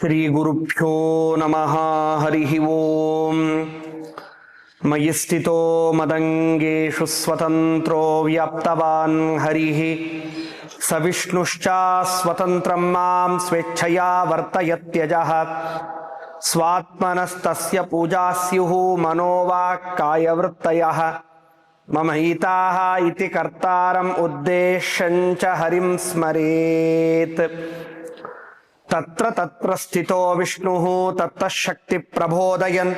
ಶ್ರೀ ಗುರುಭ್ಯೋ ನಮಃ. ಹರಿ ಓಂ. ಮಯಿ ಸ್ಥಿತೋ ಮದಂಗೇಶು ಸ್ವತಂತ್ರೋ ವ್ಯಾಪ್ತವಾನ್ ಹರಿಃ ಸ ವಿಷ್ಣುಶ್ಚ ಸ್ವತಂತ್ರಂ ಮಾಂ ಸ್ವೇಚ್ಛಯಾ ವರ್ತಯತ್ಯಜಃ ಸ್ವಾತ್ಮನಸ್ತಸ್ಯ ಪೂಜಾಸ್ಯುಃ ಮನೋವಾಕ್ಕಾಯವೃತ್ತಯಃ ಮಮ ಹಿತಾಃ ಇತಿ ಕರ್ತಾರಂ ಉದ್ದೇಶ್ಯಂಚ ಹರಿಂ ಸ್ಮರೇತ್. ತತ್ರ ತತ್ರ ಸ್ಥಿತೋ ವಿಷ್ಣುಃ ತತ್ತಃ ಶಕ್ತಿ ಪ್ರಬೋದಯನ್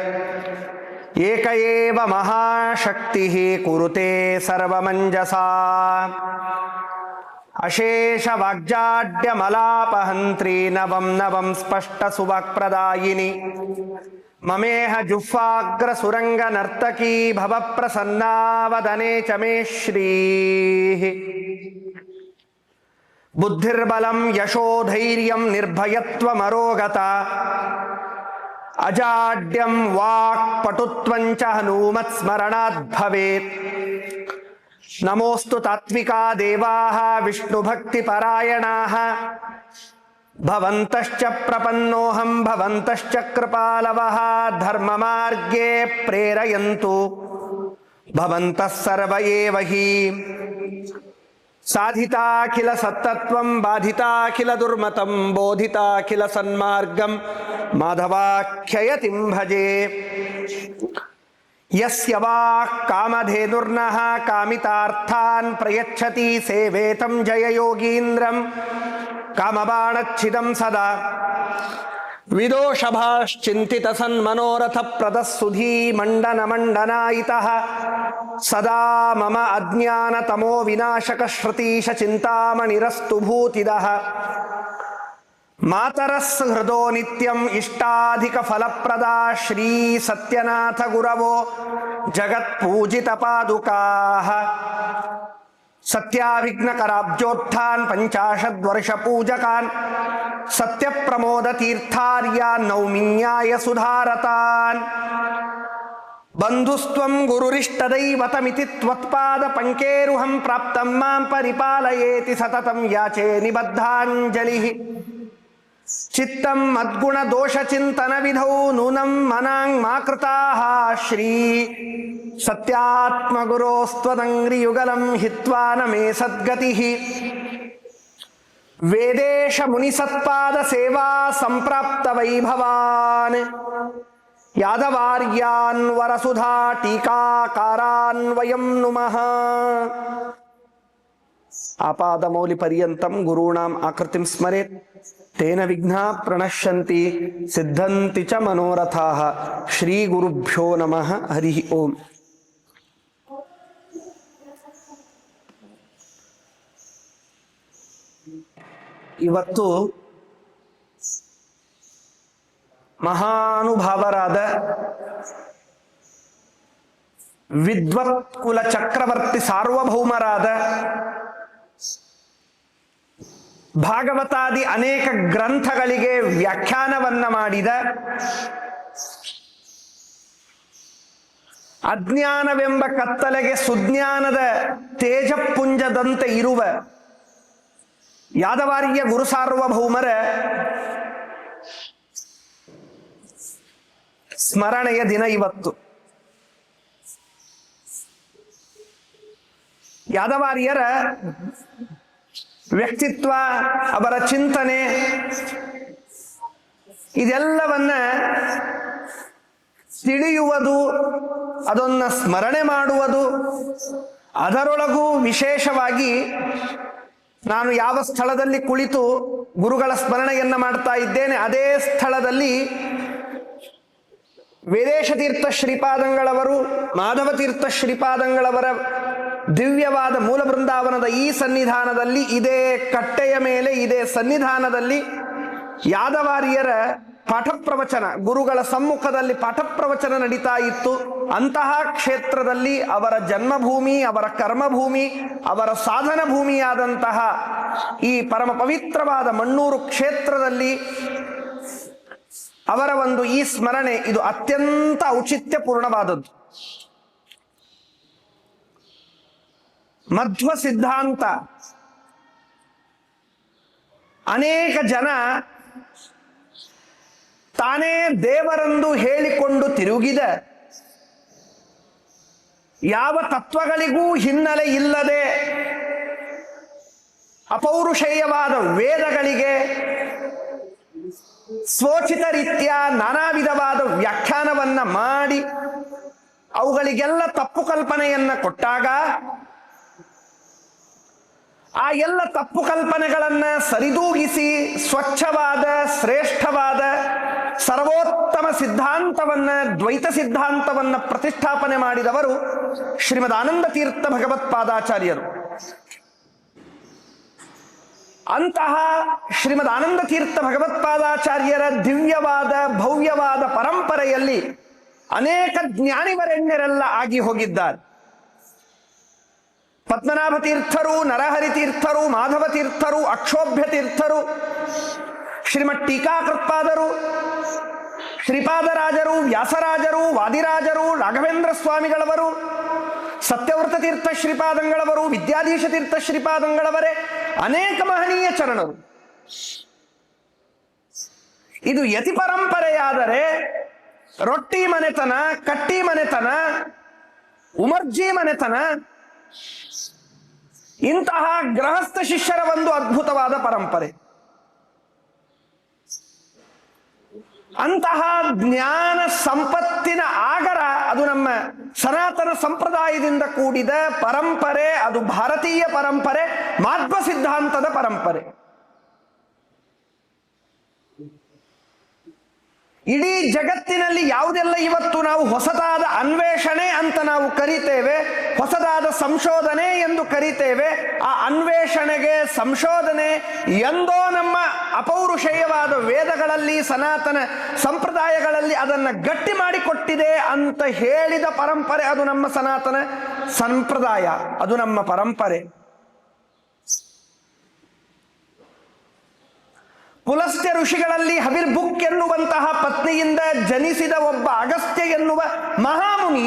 ಏಕ ಏವ ಮಹಾಶಕ್ತಿಃ ಕುರುತೆ ಸರ್ವಮಂಜಸಾ. ಅಶೇಷ ವಾಗ್ಜಾಡ್ಯಮಲಾಪಹಂತ್ರಿ ನವಂ ನವಂ ಸ್ಪಷ್ಟ ಸುವಾಕ್ಪ್ರದಾಯಿನಿ ಮಮೇಹ ಜುಹ್ವಾಗ್ರ ಸುರಂಗ ನರ್ತಕೀ ಭವ ಪ್ರಸನ್ನಾವದನೆ ಚ ಮೇ ಶ್ರೀಃ. ಬುದ್ಧಿರ್ಬಲಂ ಯಶೋಧೈರ್ಯಂ ನಿರ್ಭಯತ್ವಮರೋಗತ ಅಜಾಡ್ಯಂ ವಾಕ್ ಪಟುತ್ವಂಚ ಹನುಮತ್ ಸ್ಮರಣಾತ್ ಭವೇತ್. ನಮೋಸ್ತು ತಾತ್ವಿಕಾ ದೇವಾಃ ವಿಷ್ಣು ಭಕ್ತಿ ಪರಾಯಣಾಃ ಭವಂತಶ್ಚ ಪ್ರಪನ್ನೋಹಂ ಭವಂತಶ್ಚ ಕೃಪಾಲವಃ ಧರ್ಮ ಮಾರ್ಗೇ ಪ್ರೇರಯಂತು ಭವಂತಃ ಸರ್ವ ಏವ ಹಿ. ಸಾಧಿತಾಖಿಲ ಸತ್ತತ್ವಂ ಬಾಧಿತಾಖಿಲ ದುರ್ಮತಂ ಬೋಧಿತಾಖಿಲ ಸನ್ಮಾರ್ಗಂ ಮಾಧವಾಖ್ಯಯತಿಂ ಭಜೆ. ಯಸ್ಯ ವಾಕ್ ಕಾಮಧೇನುರ್ನಃ ಕಾಮಿತಾರ್ಥಾನ್ ಪ್ರಯಚ್ಛತಿ ಸೇವೇತಂ ಜಯಯೋಗೀಂದ್ರಂ ಕಾಮಬಾಣಚ್ಛಿದಂ ಸದಾ. ವಿದೋಷಭಾಶ್ಚಿಂತಿತ ಸನ್ಮನೋರಥ ಪ್ರದಃ ಸುಧೀ ಮಂಡನ ಮಂಡನಾಯಿತಃ ಸದಾ ಮಮ ಅಜ್ಞಾನ ತಮೋ ವಿನಾಶಕ ಶ್ರುತೀಶ ಚಿಂತಾಮಣಿರಸ್ತು ಭೂತಿದಃ. ಮಾತರಸ್ ಹೃದೋ ನಿತ್ಯಂ ಇಷ್ಟಾಧಿಕ ಫಲಪ್ರದಾ ಶ್ರೀ ಸತ್ಯನಾಥ ಗುರವೋ ಜಗತ್ಪೂಜಿತ ಪಾದುಕಾಃ. ಸತ್ಯಾವಿಘ್ನಕರಾಬ್ಜೋತ್ಥಾನ್ ಪಂಚಾಶದ್ವರ್ಷ ಪೂಜಕಾನ್ ಸತ್ಯ ಪ್ರಮೋದ ತೀರ್ಥಾರ್ಯಾನ್ ನೌಮಿನ್ಯಾಯ ಸುಧಾರತಾನ್. ಬಂಧುಸ್ತ್ವಂ ಗುರುರಿಷ್ಟದೈವತಮಿತಿ ತ್ವತ್ಪಾದ ಪಂಕೇರುಹಂ ಪ್ರಾಪ್ತಂ ಮಾಂ ಪರಿಪಾಲಯೇತಿ ಸತತಂ ಯಾಚೆ ನಿಬದ್ಧಾಂಜಲಿಃ. ಚಿತ್ತಂ ಮದ್ಗುಣ ದೋಷ ಚಿಂತನ ವಿಧೌ ನೂನಂ ಮನಾಂಗ್ ಮಾ ಕೃತಾಃ ಶ್ರೀ ಸತ್ಯಾತ್ಮ ಗುರೋಸ್ತ್ವದಂಗ್ರಿ ಯುಗಲಂ ಹಿತ್ವಾ ನ ಮೇ ಸದ್ಗತಿಃ. ವೇದೇಶ ಮುನಿ ಸತ್ಪಾದ ಸೇವಾ ಸಂಪ್ರಾಪ್ತ ವೈಭವಾನ್ ಯಾದವಾರ್ಯಾನ್ ವರಸುಧಾ ಟೀಕಾಕಾರಾನ್ ವಯಂ ನುಮಃ. ಆಪಾದ ಮೌಲಿ ಪರ್ಯಂತಂ ಗುರುಣಾಂ ಆಕೃತಿಂ ಸ್ಮರೇತ್ ತೇನ ವಿಘ್ನಾ ಪ್ರಣಶ್ಯಂತಿ ಸಿದ್ಧಂತಿ ಚ ಮನೋರಥಾಃ. ಶ್ರೀ ಗುರುಭ್ಯೋ ನಮಃ. ಹರಿ ಓಂ. ಇವತ್ತು ಮಹಾನುಭಾವರಾದ ವಿದ್ವತ್ ಕುಲ ಚಕ್ರವರ್ತಿ ಸಾರ್ವಭೌಮರಾದ ಭಾಗವತಾದಿ ಅನೇಕ ಗ್ರಂಥಗಳಿಗೆ ವ್ಯಾಖ್ಯಾನವನ್ನ ಮಾಡಿದ ಅಜ್ಞಾನವೆಂಬ ಕತ್ತಲೆಗೆ ಸುಜ್ಞಾನದ ತೇಜಪುಂಜದಂತೆ ಇರುವ ಯಾದವಾರ್ಯ ಗುರು ಸಾರ್ವಭೌಮರ ಸ್ಮರಣೆಯ ದಿನ ಇವತ್ತು. ಯಾದವಾರ್ಯರ ವ್ಯಕ್ತಿತ್ವ, ಅವರ ಚಿಂತನೆ, ಇದೆಲ್ಲವನ್ನ ತಿಳಿಯುವುದು, ಅದನ್ನ ಸ್ಮರಣೆ ಮಾಡುವುದು, ಅದರೊಳಗೂ ವಿಶೇಷವಾಗಿ ನಾನು ಯಾವ ಸ್ಥಳದಲ್ಲಿ ಕುಳಿತು ಗುರುಗಳ ಸ್ಮರಣೆಯನ್ನ ಮಾಡ್ತಾ ಇದ್ದೇನೆ ಅದೇ ಸ್ಥಳದಲ್ಲಿ ವೇದೇಶ ತೀರ್ಥ ಶ್ರೀಪಾದಂಗಳವರು, ಮಾಧವ ತೀರ್ಥ ಶ್ರೀಪಾದಂಗಳವರ ದಿವ್ಯವಾದ ಮೂಲ ಬೃಂದಾವನದ ಈ ಸನ್ನಿಧಾನದಲ್ಲಿ, ಇದೇ ಕಟ್ಟೆಯ ಮೇಲೆ, ಇದೇ ಸನ್ನಿಧಾನದಲ್ಲಿ ಯಾದವಾರ್ಯರ ಪಾಠ ಪ್ರವಚನ, ಗುರುಗಳ ಸಮ್ಮುಖದಲ್ಲಿ ಪಾಠ ಪ್ರವಚನ ನಡೀತಾ ಇತ್ತು. ಅಂತಹ ಕ್ಷೇತ್ರದಲ್ಲಿ ಅವರ ಜನ್ಮಭೂಮಿ, ಅವರ ಕರ್ಮಭೂಮಿ, ಅವರ ಸಾಧನ ಭೂಮಿಯಾದಂತಹ ಈ ಪರಮ ಪವಿತ್ರವಾದ ಮಣ್ಣೂರು ಕ್ಷೇತ್ರದಲ್ಲಿ ಅವರ ಒಂದು ಈ ಸ್ಮರಣೆ ಇದು ಅತ್ಯಂತ ಔಚಿತ್ಯಪೂರ್ಣವಾದದ್ದು. ಮಧ್ವ ಸಿದ್ಧಾಂತ ಅನೇಕ ಜನ ತಾನೇ ದೇವರೆಂದು ಹೇಳಿಕೊಂಡು ತಿರುಗಿದ ಯಾವ ತತ್ವಗಳಿಗೂ ಹಿನ್ನೆಲೆ ಇಲ್ಲದೆ ಅಪೌರುಷೇಯವಾದ ವೇದಗಳಿಗೆ ಸ್ವೋಚಿತ ರೀತ್ಯ ನಾನಾ ವಿಧವಾದ ವ್ಯಾಖ್ಯಾನವನ್ನ ಮಾಡಿ ಅವುಗಳಿಗೆಲ್ಲ ತಪ್ಪು ಕಲ್ಪನೆಯನ್ನ ಕೊಟ್ಟಾಗ ಆ ಎಲ್ಲ ತಪ್ಪು ಕಲ್ಪನೆಗಳನ್ನ ಸರಿದೂಗಿಸಿ ಸ್ವಚ್ಛವಾದ ಶ್ರೇಷ್ಠವಾದ ಸರ್ವೋತ್ತಮ ಸಿದ್ಧಾಂತವನ್ನ ದ್ವೈತ ಸಿದ್ಧಾಂತವನ್ನ ಪ್ರತಿಷ್ಠಾಪನೆ ಮಾಡಿದವರು ಶ್ರೀಮದ್ ಆನಂದ ತೀರ್ಥ ಭಗವತ್ಪಾದಾಚಾರ್ಯರು. ಅಂತಹ ಶ್ರೀಮದ್ ಆನಂದ ತೀರ್ಥ ಭಗವತ್ಪಾದಾಚಾರ್ಯರ ದಿವ್ಯವಾದ ಭವ್ಯವಾದ ಪರಂಪರೆಯಲ್ಲಿ ಅನೇಕ ಜ್ಞಾನಿವರೆಣ್ಯರೆಲ್ಲ ಆಗಿ ಹೋಗಿದ್ದಾರೆ. ಪದ್ಮನಾಭ ತೀರ್ಥರು, ನರಹರಿ ತೀರ್ಥರು, ಮಾಧವ ತೀರ್ಥರು, ಅಕ್ಷೋಭ್ಯ ತೀರ್ಥರು, ಶ್ರೀಮತ್ ಟೀಕಾಕೃತ್ಪಾದರು, ಶ್ರೀಪಾದರಾಜರು, ವ್ಯಾಸರಾಜರು, ವಾದಿರಾಜರು, ರಾಘವೇಂದ್ರ ಸ್ವಾಮಿಗಳವರು, ಸತ್ಯವ್ರತ ತೀರ್ಥ ಶ್ರೀಪಾದಂಗಳವರು, ವಿದ್ಯಾಧೀಶ ತೀರ್ಥ ಶ್ರೀಪಾದಂಗಳವರೇ ಅನೇಕ ಮಹನೀಯ ಚರಣರು. ಇದು ಯತಿ ಪರಂಪರೆಯಾದರೆ ರೊಟ್ಟಿ ಮನೆತನ, ಕಟ್ಟಿ ಮನೆತನ, ಉಮರ್ಜಿ ಮನೆತನ, ಇಂತಹ ಗೃಹಸ್ಥ ಶಿಷ್ಯರ ಒಂದು ಅದ್ಭುತವಾದ ಪರಂಪರೆ. ಅಂತಹ ಜ್ಞಾನ ಸಂಪತ್ತಿನ ಆಗರ ಅದು ನಮ್ಮ ಸನಾತನ ಸಂಪ್ರದಾಯದಿಂದ ಕೂಡಿದ ಪರಂಪರೆ. ಅದು ಭಾರತೀಯ ಪರಂಪರೆ, ಮಾಧ್ವ ಸಿದ್ಧಾಂತದ ಪರಂಪರೆ. ಇಡೀ ಜಗತ್ತಿನಲ್ಲಿ ಯಾವುದೆಲ್ಲ ಇವತ್ತು ನಾವು ಹೊಸದಾದ ಅನ್ವೇಷಣೆ ಅಂತ ನಾವು ಕರಿತೇವೆ, ಹೊಸದಾದ ಸಂಶೋಧನೆ ಎಂದು ಕರಿತೇವೆ, ಆ ಅನ್ವೇಷಣೆಗೆ ಸಂಶೋಧನೆ ಎಂದೋ ನಮ್ಮ ಅಪೌರುಷೇಯವಾದ ವೇದಗಳಲ್ಲಿ ಸನಾತನ ಸಂಪ್ರದಾಯಗಳಲ್ಲಿ ಅದನ್ನ ಗಟ್ಟಿ ಮಾಡಿಕೊಟ್ಟಿದೆ ಅಂತ ಹೇಳಿದ ಪರಂಪರೆ ಅದು ನಮ್ಮ ಸನಾತನ ಸಂಪ್ರದಾಯ, ಅದು ನಮ್ಮ ಪರಂಪರೆ. ಪುಲಸ್ತ್ಯ ಋಷಿಗಳಲ್ಲಿ ಹವಿರ್ಭುಕ್ ಎನ್ನುವಂತಹ ಪತ್ನಿಯಿಂದ ಜನಿಸಿದ ಒಬ್ಬ ಅಗಸ್ತ್ಯ ಎನ್ನುವ ಮಹಾಮುನಿ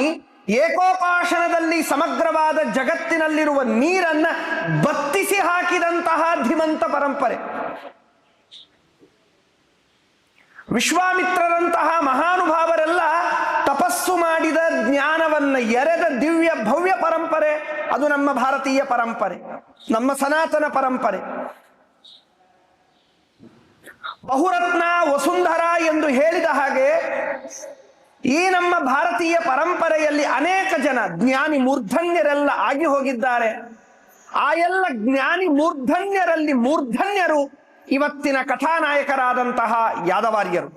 ಏಕೋಪಾಸನದಲ್ಲಿ ಸಮಗ್ರವಾದ ಜಗತ್ತಿನಲ್ಲಿರುವ ನೀರನ್ನ ಬತ್ತಿಸಿ ಹಾಕಿದಂತಹ ಧೀಮಂತ ಪರಂಪರೆ. ವಿಶ್ವಾಮಿತ್ರರಂತಹ ಮಹಾನುಭಾವರೆಲ್ಲ ತಪಸ್ಸು ಮಾಡಿದ ಜ್ಞಾನವನ್ನ ಎರೆದ ದಿವ್ಯ ಭವ್ಯ ಪರಂಪರೆ ಅದು ನಮ್ಮ ಭಾರತೀಯ ಪರಂಪರೆ, ನಮ್ಮ ಸನಾತನ ಪರಂಪರೆ. ಬಹುರತ್ನ ವಸುಂಧರ ಎಂದು ಹೇಳಿದ ಹಾಗೆ ಈ ನಮ್ಮ ಭಾರತೀಯ ಪರಂಪರೆಯಲ್ಲಿ ಅನೇಕ ಜನ ಜ್ಞಾನಿ ಮೂರ್ಧನ್ಯರೆಲ್ಲ ಆಗಿ ಹೋಗಿದ್ದಾರೆ. ಆ ಎಲ್ಲ ಜ್ಞಾನಿ ಮೂರ್ಧನ್ಯರಲ್ಲಿ ಮೂರ್ಧನ್ಯರು ಇವತ್ತಿನ ಕಥಾನಾಯಕರಾದಂತಹ ಯಾದವಾರ್ಯರು.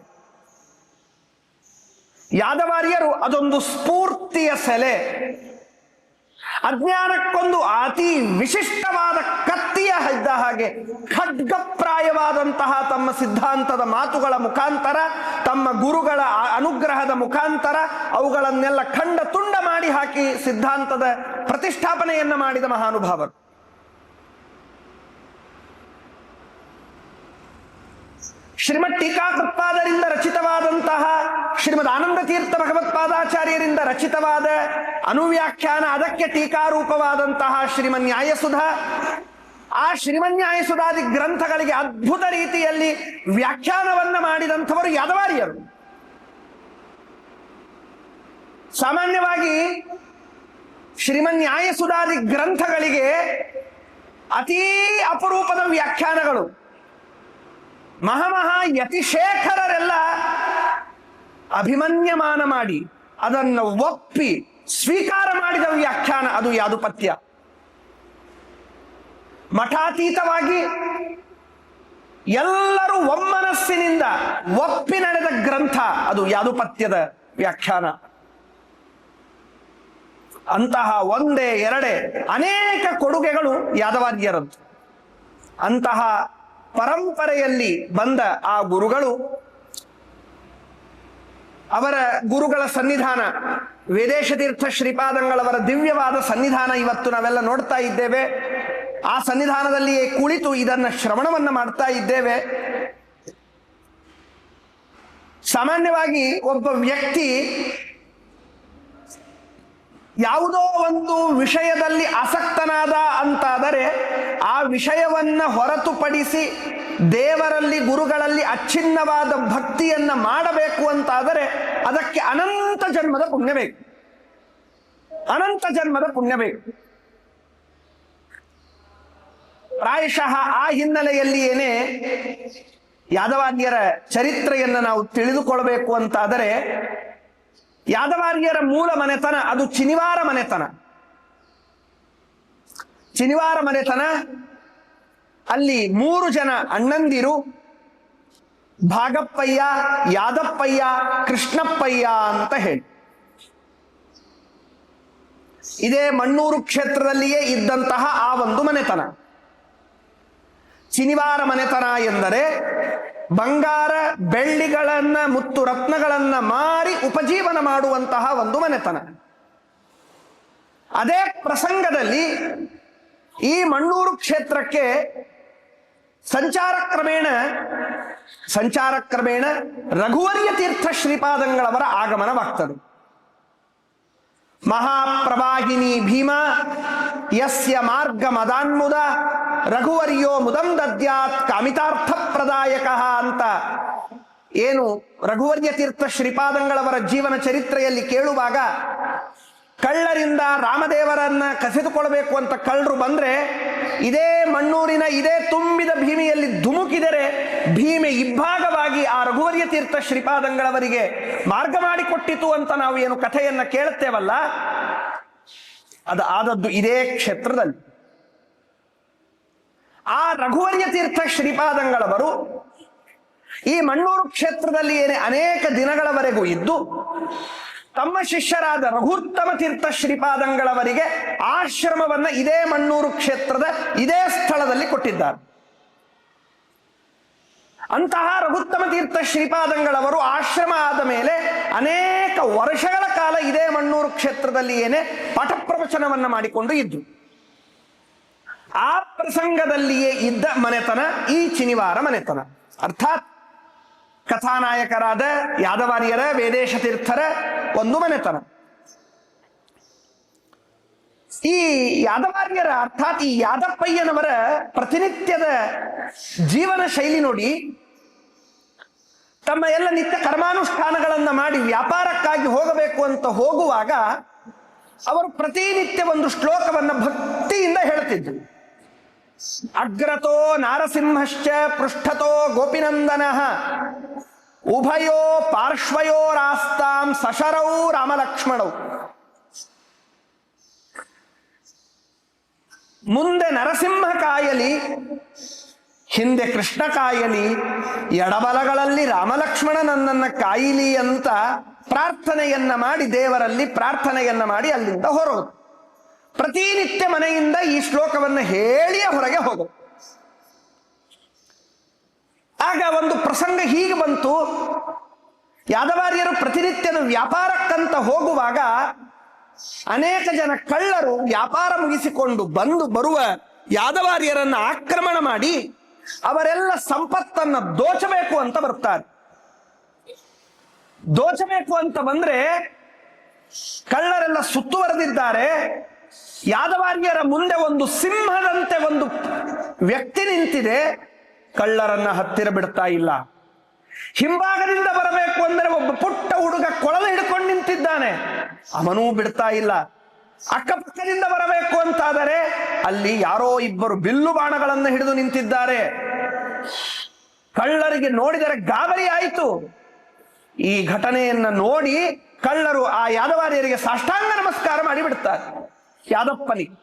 ಯಾದವಾರ್ಯರು ಅದೊಂದು ಸ್ಫೂರ್ತಿಯ ಸೆಲೆ. ಅಜ್ಞಾನಕ್ಕೊಂದು ಅತಿ ವಿಶಿಷ್ಟವಾದ ಕತ್ತಿಯ ಇದ್ದ ಹಾಗೆ ಖಡ್ಗಪ್ರಾಯವಾದಂತಹ ತಮ್ಮ ಸಿದ್ಧಾಂತದ ಮಾತುಗಳ ಮುಖಾಂತರ, ತಮ್ಮ ಗುರುಗಳ ಅನುಗ್ರಹದ ಮುಖಾಂತರ ಅವುಗಳನ್ನೆಲ್ಲ ಖಂಡ ತುಂಡ ಮಾಡಿ ಹಾಕಿ ಸಿದ್ಧಾಂತದ ಪ್ರತಿಷ್ಠಾಪನೆಯನ್ನ ಮಾಡಿದ ಮಹಾನುಭಾವರು. ಶ್ರೀಮತ್ ಟೀಕಾಕೃತ್ಪಾದರಿಂದ ರಚಿತವಾದಂತಹ ಶ್ರೀಮದ್ ಆನಂದ ತೀರ್ಥ ಭಗವತ್ಪಾದಾಚಾರ್ಯರಿಂದ ರಚಿತವಾದ ಅನುವ್ಯಾಖ್ಯಾನ, ಅದಕ್ಕೆ ಟೀಕಾರೂಪವಾದಂತಹ ಶ್ರೀಮನ್ಯಾಯಸುಧಾ, ಆ ಶ್ರೀಮನ್ಯಾಯಸುಧಾದಿ ಗ್ರಂಥಗಳಿಗೆ ಅದ್ಭುತ ರೀತಿಯಲ್ಲಿ ವ್ಯಾಖ್ಯಾನವನ್ನ ಮಾಡಿದಂಥವರು ಯಾದವಾರ್ಯರು. ಸಾಮಾನ್ಯವಾಗಿ ಶ್ರೀಮನ್ಯಾಯಸುಧಾದಿ ಗ್ರಂಥಗಳಿಗೆ ಅತೀ ಅಪರೂಪದ ವ್ಯಾಖ್ಯಾನಗಳು. ಮಹಾಮಹಾ ಯತಿಶೇಖರರೆಲ್ಲ ಅಭಿಮನ್ಯಮಾನ ಮಾಡಿ ಅದನ್ನು ಒಪ್ಪಿ ಸ್ವೀಕಾರ ಮಾಡಿದ ವ್ಯಾಖ್ಯಾನ ಅದು ಯಾದುಪತ್ಯ. ಮಠಾತೀತವಾಗಿ ಎಲ್ಲರೂ ಒಮ್ಮನಸ್ಸಿನಿಂದ ಒಪ್ಪಿ ನಡೆದ ಗ್ರಂಥ ಅದು ಯಾದುಪತ್ಯದ ವ್ಯಾಖ್ಯಾನ. ಅಂತಹ ಒಂದೇ ಎರಡೇ ಅನೇಕ ಕೊಡುಗೆಗಳು ಯಾದವಾರ್ಯರದ್ದು. ಅಂತಹ ಪರಂಪರೆಯಲ್ಲಿ ಬಂದ ಆ ಗುರುಗಳು, ಅವರ ಗುರುಗಳ ಸನ್ನಿಧಾನ ವೇದೇಶ ತೀರ್ಥ ಶ್ರೀಪಾದಂಗಳವರ ದಿವ್ಯವಾದ ಸನ್ನಿಧಾನ ಇವತ್ತು ನಾವೆಲ್ಲ ನೋಡ್ತಾ ಇದ್ದೇವೆ. ಆ ಸನ್ನಿಧಾನದಲ್ಲಿಯೇ ಕುಳಿತು ಇದನ್ನ ಶ್ರವಣವನ್ನ ಮಾಡ್ತಾ ಇದ್ದೇವೆ. ಸಾಮಾನ್ಯವಾಗಿ ಒಬ್ಬ ವ್ಯಕ್ತಿ ಯಾವುದೋ ಒಂದು ವಿಷಯದಲ್ಲಿ ಆಸಕ್ತನಾದ ಅಂತಾದರೆ ಆ ವಿಷಯವನ್ನ ಹೊರತುಪಡಿಸಿ ದೇವರಲ್ಲಿ ಗುರುಗಳಲ್ಲಿ ಅಚ್ಛಿನ್ನವಾದ ಭಕ್ತಿಯನ್ನ ಮಾಡಬೇಕು ಅಂತಾದರೆ ಅದಕ್ಕೆ ಅನಂತ ಜನ್ಮದ ಪುಣ್ಯ ಬೇಕು. ಅನಂತ ಜನ್ಮದ ಪುಣ್ಯ ಬೇಕು. ಪ್ರಾಯಶಃ ಆ ಹಿನ್ನೆಲೆಯಲ್ಲಿಯೇನೆ ಯಾದವಾರ್ಯರ ಚರಿತ್ರೆಯನ್ನು ನಾವು ತಿಳಿದುಕೊಳ್ಬೇಕು ಅಂತಾದರೆ, ಯಾದವಾರ್ಯರ ಮೂಲ ಮನೆತನ ಅದು ಚಿನಿವಾರ ಮನೆತನ. ಚಿನಿವಾರ ಮನೆತನ ಅಲ್ಲಿ 3 ಜನ ಅಣ್ಣಂದಿರು, ಭಾಗಪ್ಪಯ್ಯ, ಯಾದಪ್ಪಯ್ಯ, ಕೃಷ್ಣಪ್ಪಯ್ಯ ಅಂತ ಹೇಳಿ. ಇದೇ ಮಣ್ಣೂರು ಕ್ಷೇತ್ರದಲ್ಲಿಯೇ ಇದ್ದಂತಹ ಆ ಒಂದು ಮನೆತನ. ಚಿನಿವಾರ ಮನೆತನ ಎಂದರೆ ಬಂಗಾರ ಬೆಳ್ಳಿಗಳನ್ನ ಮುತ್ತು ರತ್ನಗಳನ್ನ ಮಾರಿ ಉಪಜೀವನ ಮಾಡುವಂತಹ ಒಂದು ಮನೆತನ. ಅದೇ ಪ್ರಸಂಗದಲ್ಲಿ ಈ ಮಣ್ಣೂರು ಕ್ಷೇತ್ರಕ್ಕೆ ಸಂಚಾರ ಕ್ರಮೇಣ ರಘುವರ್ಯ ತೀರ್ಥ ಶ್ರೀಪಾದಂಗಳವರ ಆಗಮನವಾಗ್ತದೆ. ಮಹಾಪ್ರವಾಹಿನಿ ಭೀಮ ಯಸ್ಯ ಮಾರ್ಗ ಮದಾನ್ಮುದ ರಘುವರ್ಯೋ ಮುದಂ ದದ್ಯಾತ್ ಕಾಮಿತಾರ್ಥ ಪ್ರದಾಯಕ ಅಂತ ಏನು ರಘುವರ್ಯ ತೀರ್ಥ ಶ್ರೀಪಾದಂಗಳವರ ಜೀವನ ಚರಿತ್ರೆಯಲ್ಲಿ ಕೇಳುವಾಗ, ಕಳ್ಳರಿಂದ ರಾಮದೇವರನ್ನ ಕಸಿದುಕೊಳ್ಬೇಕು ಅಂತ ಕಳ್ಳರು ಬಂದ್ರೆ ಇದೇ ಮಣ್ಣೂರಿನ ಇದೇ ತುಂಬಿದ ಭೀಮೆಯಲ್ಲಿ ಧುಮುಕಿದರೆ ಭೀಮೆ ಇಬ್ಬಾಗವಾಗಿ ಆ ರಘುವರ್ಯ ತೀರ್ಥ ಶ್ರೀಪಾದಂಗಳವರಿಗೆ ಮಾರ್ಗ ಮಾಡಿಕೊಟ್ಟಿತು ಅಂತ ನಾವು ಏನು ಕಥೆಯನ್ನ ಕೇಳುತ್ತೇವಲ್ಲ, ಅದು ಆದದ್ದು ಇದೇ ಕ್ಷೇತ್ರದಲ್ಲಿ. ಆ ರಘುವರ್ಯ ತೀರ್ಥ ಶ್ರೀಪಾದಂಗಳವರು ಈ ಮಣ್ಣೂರು ಕ್ಷೇತ್ರದಲ್ಲಿ ಏನೇ ಅನೇಕ ದಿನಗಳವರೆಗೂ ಇದ್ದು ತಮ್ಮ ಶಿಷ್ಯರಾದ ರಘುತ್ತಮ ತೀರ್ಥ ಶ್ರೀಪಾದಂಗಳವರಿಗೆ ಆಶ್ರಮವನ್ನ ಇದೇ ಮಣ್ಣೂರು ಕ್ಷೇತ್ರದ ಇದೇ ಸ್ಥಳದಲ್ಲಿ ಕೊಟ್ಟಿದ್ದಾರೆ. ಅಂತಹ ರಘುತ್ತಮ ತೀರ್ಥ ಶ್ರೀಪಾದಂಗಳವರು ಆಶ್ರಮ ಆದ ಮೇಲೆ ಅನೇಕ ವರ್ಷಗಳ ಕಾಲ ಇದೇ ಮಣ್ಣೂರು ಕ್ಷೇತ್ರದಲ್ಲಿ ಏನೇ ಪಾಠ ಪ್ರವಚನವನ್ನ ಮಾಡಿಕೊಂಡು ಇದ್ರು. ಆ ಪ್ರಸಂಗದಲ್ಲಿಯೇ ಇದ್ದ ಮನೆತನ ಈ ಚಿನಿವಾರ ಮನೆತನ. ಅರ್ಥಾತ್ ಕಥಾನಾಯಕರಾದ ಯಾದವಾರ್ಯರ ವೇದೇಶ ತೀರ್ಥರ ಒಂದು ಮನೆತನ. ಈ ಯಾದವಾರ್ಯರ ಅರ್ಥಾತ್ ಈ ಯಾದಪ್ಪಯ್ಯನವರ ಪ್ರತಿನಿತ್ಯದ ಜೀವನ ಶೈಲಿ ನೋಡಿ, ತಮ್ಮ ಎಲ್ಲ ನಿತ್ಯ ಕರ್ಮಾನುಷ್ಠಾನಗಳನ್ನ ಮಾಡಿ ವ್ಯಾಪಾರಕ್ಕಾಗಿ ಹೋಗಬೇಕು ಅಂತ ಹೋಗುವಾಗ ಅವರು ಪ್ರತಿನಿತ್ಯ ಒಂದು ಶ್ಲೋಕವನ್ನ ಭಕ್ತಿಯಿಂದ ಹೇಳ್ತಿದ್ರು. ಅಗ್ರತೋ ನಾರಸಿಂಹಶ್ಚ ಪೃಷ್ಠತೋ ಗೋಪಿನಂದನ ಉಭಯೋ ಪಾರ್ಶ್ವಯೋರಾಸ್ತಾಂ ಸಶರೌ ರಾಮಲಕ್ಷ್ಮಣೌ. ಮುಂದೆ ನರಸಿಂಹ ಕಾಯಲಿ, ಹಿಂದೆ ಕೃಷ್ಣ ಕಾಯಲಿ, ಎಡಬಲಗಳಲ್ಲಿ ರಾಮಲಕ್ಷ್ಮಣ ನನ್ನನ್ನ ಕಾಯಿಲಿ ಅಂತ ಪ್ರಾರ್ಥನೆಯನ್ನ ಮಾಡಿ ದೇವರಲ್ಲಿ ಪ್ರಾರ್ಥನೆಯನ್ನ ಮಾಡಿ ಅಲ್ಲಿಂದ ಹೊರಗೋದು. ಪ್ರತಿನಿತ್ಯ ಮನೆಯಿಂದ ಈ ಶ್ಲೋಕವನ್ನು ಹೇಳಿಯೇ ಹೊರಗೆ ಹೋಗೋದು. ಆಗ ಒಂದು ಪ್ರಸಂಗ ಹೀಗೆ ಬಂತು. ಯಾದವಾರ್ಯರು ಪ್ರತಿನಿತ್ಯದ ವ್ಯಾಪಾರಕ್ಕಂತ ಹೋಗುವಾಗ ಅನೇಕ ಜನ ಕಳ್ಳರು ವ್ಯಾಪಾರ ಮುಗಿಸಿಕೊಂಡು ಬರುವ ಯಾದವಾರ್ಯರನ್ನ ಆಕ್ರಮಣ ಮಾಡಿ ಅವರೆಲ್ಲ ಸಂಪತ್ತನ್ನ ದೋಚಬೇಕು ಅಂತ ಬರ್ತಾರೆ. ದೋಚಬೇಕು ಅಂತ ಬಂದ್ರೆ ಕಳ್ಳರೆಲ್ಲ ಸುತ್ತುವರೆದಿದ್ದಾರೆ. ಯಾದವಾರ್ಯರ ಮುಂದೆ ಒಂದು ಸಿಂಹದಂತೆ ಒಂದು ವ್ಯಕ್ತಿ ನಿಂತಿದೆ. ಕಳ್ಳರನ್ನ ಹತ್ತಿರ ಬಿಡ್ತಾ ಇಲ್ಲ. ಹಿಂಭಾಗದಿಂದ ಬರಬೇಕು ಅಂದ್ರೆ ಒಬ್ಬ ಪುಟ್ಟ ಹುಡುಗ ಕೊಳಲು ಹಿಡ್ಕೊಂಡು ನಿಂತಿದ್ದಾನೆ, ಅವನೂ ಬಿಡ್ತಾ ಇಲ್ಲ. ಅಕ್ಕಪಕ್ಕದಿಂದ ಬರಬೇಕು ಅಂತಾದರೆ ಅಲ್ಲಿ ಯಾರೋ ಇಬ್ಬರು ಬಿಲ್ಲು ಬಾಣಗಳನ್ನು ಹಿಡಿದು ನಿಂತಿದ್ದಾರೆ. ಕಳ್ಳರಿಗೆ ನೋಡಿದರೆ ಗಾಬರಿ ಆಯಿತು. ಈ ಘಟನೆಯನ್ನ ನೋಡಿ ಕಳ್ಳರು ಆ ಯಾದವಾರ್ಯರಿಗೆ ಸಾಷ್ಟಾಂಗ ನಮಸ್ಕಾರ ಮಾಡಿ ಬಿಡ್ತಾರೆ. ಯಾದಪ್ಪನಿಗೆ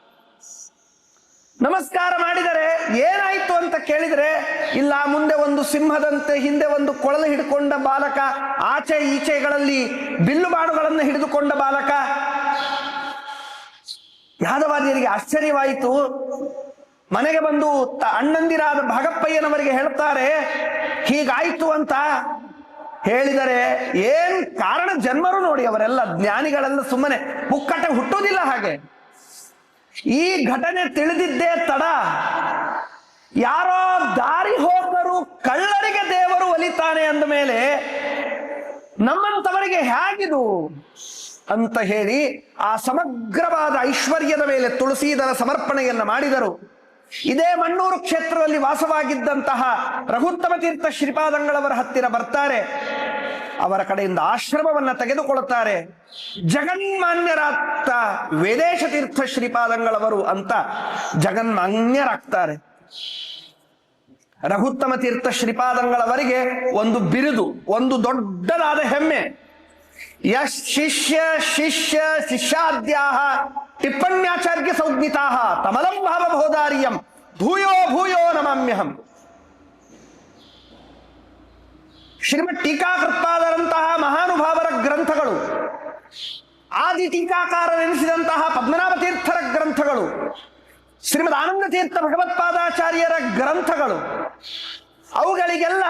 ನಮಸ್ಕಾರ ಮಾಡಿದರೆ ಏನಾಯ್ತು ಅಂತ ಕೇಳಿದರೆ, ಇಲ್ಲ ಮುಂದೆ ಒಂದು ಸಿಂಹದಂತೆ ಹಿಂದೆ ಒಂದು ಕೊಳಲು ಹಿಡ್ಕೊಂಡ ಬಾಲಕ, ಆಚೆ ಈಚೆಗಳಲ್ಲಿ ಬಿಲ್ಲು ಬಾಣುಗಳನ್ನು ಹಿಡಿದುಕೊಂಡ ಬಾಲಕ. ಯಾದವಾರ್ಯರಿಗೆ ಆಶ್ಚರ್ಯವಾಯಿತು. ಮನೆಗೆ ಬಂದು ಅಣ್ಣಂದಿರಾದ ಭಾಗಪ್ಪಯ್ಯನವರಿಗೆ ಹೇಳ್ತಾರೆ ಹೀಗಾಯ್ತು ಅಂತ. ಹೇಳಿದರೆ ಏನ್ ಕಾರಣ ಜನ್ಮರು ನೋಡಿ, ಅವರೆಲ್ಲ ಜ್ಞಾನಿಗಳೆಲ್ಲ ಸುಮ್ಮನೆ ಪುಕ್ಕಟೆ ಹುಟ್ಟುವುದಿಲ್ಲ. ಹಾಗೆ ಈ ಘಟನೆ ತಿಳಿದಿದ್ದೇ ತಡ. ಯಾರೋ ದಾರಿ ಹೋಗರು ಕಳ್ಳರಿಗೆ ದೇವರು ಒಲಿತಾನೆ ಅಂದ ಮೇಲೆ ನಮ್ಮಂತವರಿಗೆ ಹೇಗಿದು ಅಂತ ಹೇಳಿ ಆ ಸಮಗ್ರವಾದ ಐಶ್ವರ್ಯದ ಮೇಲೆ ತುಳಸೀದಳ ಸಮರ್ಪಣೆಯನ್ನ ಮಾಡಿದರು. ಇದೇ ಮಣ್ಣೂರು ಕ್ಷೇತ್ರದಲ್ಲಿ ವಾಸವಾಗಿದ್ದಂತಹ ರಘುತ್ತಮ ತೀರ್ಥ ಶ್ರೀಪಾದಂಗಳವರ ಹತ್ತಿರ ಬರ್ತಾರೆ. ಅವರ ಕಡೆಯಿಂದ ಆಶ್ರಮವನ್ನ ತೆಗೆದುಕೊಳ್ಳುತ್ತಾರೆ. ಜಗನ್ಮಾನ್ಯರಾಗ್ತ ವೇದೇಶ ತೀರ್ಥ ಶ್ರೀಪಾದಂಗಳವರು ಅಂತ ಜಗನ್ಮಾನ್ಯರಾಗ್ತಾರೆ. ರಘುತ್ತಮ ತೀರ್ಥ ಶ್ರೀಪಾದಂಗಳವರಿಗೆ ಒಂದು ಬಿರುದು, ಒಂದು ದೊಡ್ಡದಾದ ಹೆಮ್ಮೆ. ಯಶ್ ಶಿಷ್ಯ ಶಿಷ್ಯ ಶಿಷ್ಯಾದ್ಯಾಹ ಟಿಪ್ಪಣ್ಯಾಚಾರ್ಯ ಸಂಜ್ಞಿತಾಹ ತಮಲಂ ಭಾವಬೋಧಾರ್ಯಂ ಭೂಯೋ ಭೂಯೋ ನಮಾಮ್ಯಹಂ. ಶ್ರೀಮದ್ ಟೀಕಾಕೃತ್ಪಾದರಂತಹ ಮಹಾನುಭಾವರ ಗ್ರಂಥಗಳು, ಆದಿ ಟೀಕಾಕಾರರೆನಿಸಿದಂತಹ ಪದ್ಮನಾಭ ತೀರ್ಥರ ಗ್ರಂಥಗಳು, ಶ್ರೀಮದ್ ಆನಂದ ತೀರ್ಥ ಭಗವತ್ಪಾದಾಚಾರ್ಯರ ಗ್ರಂಥಗಳು, ಅವುಗಳಿಗೆಲ್ಲ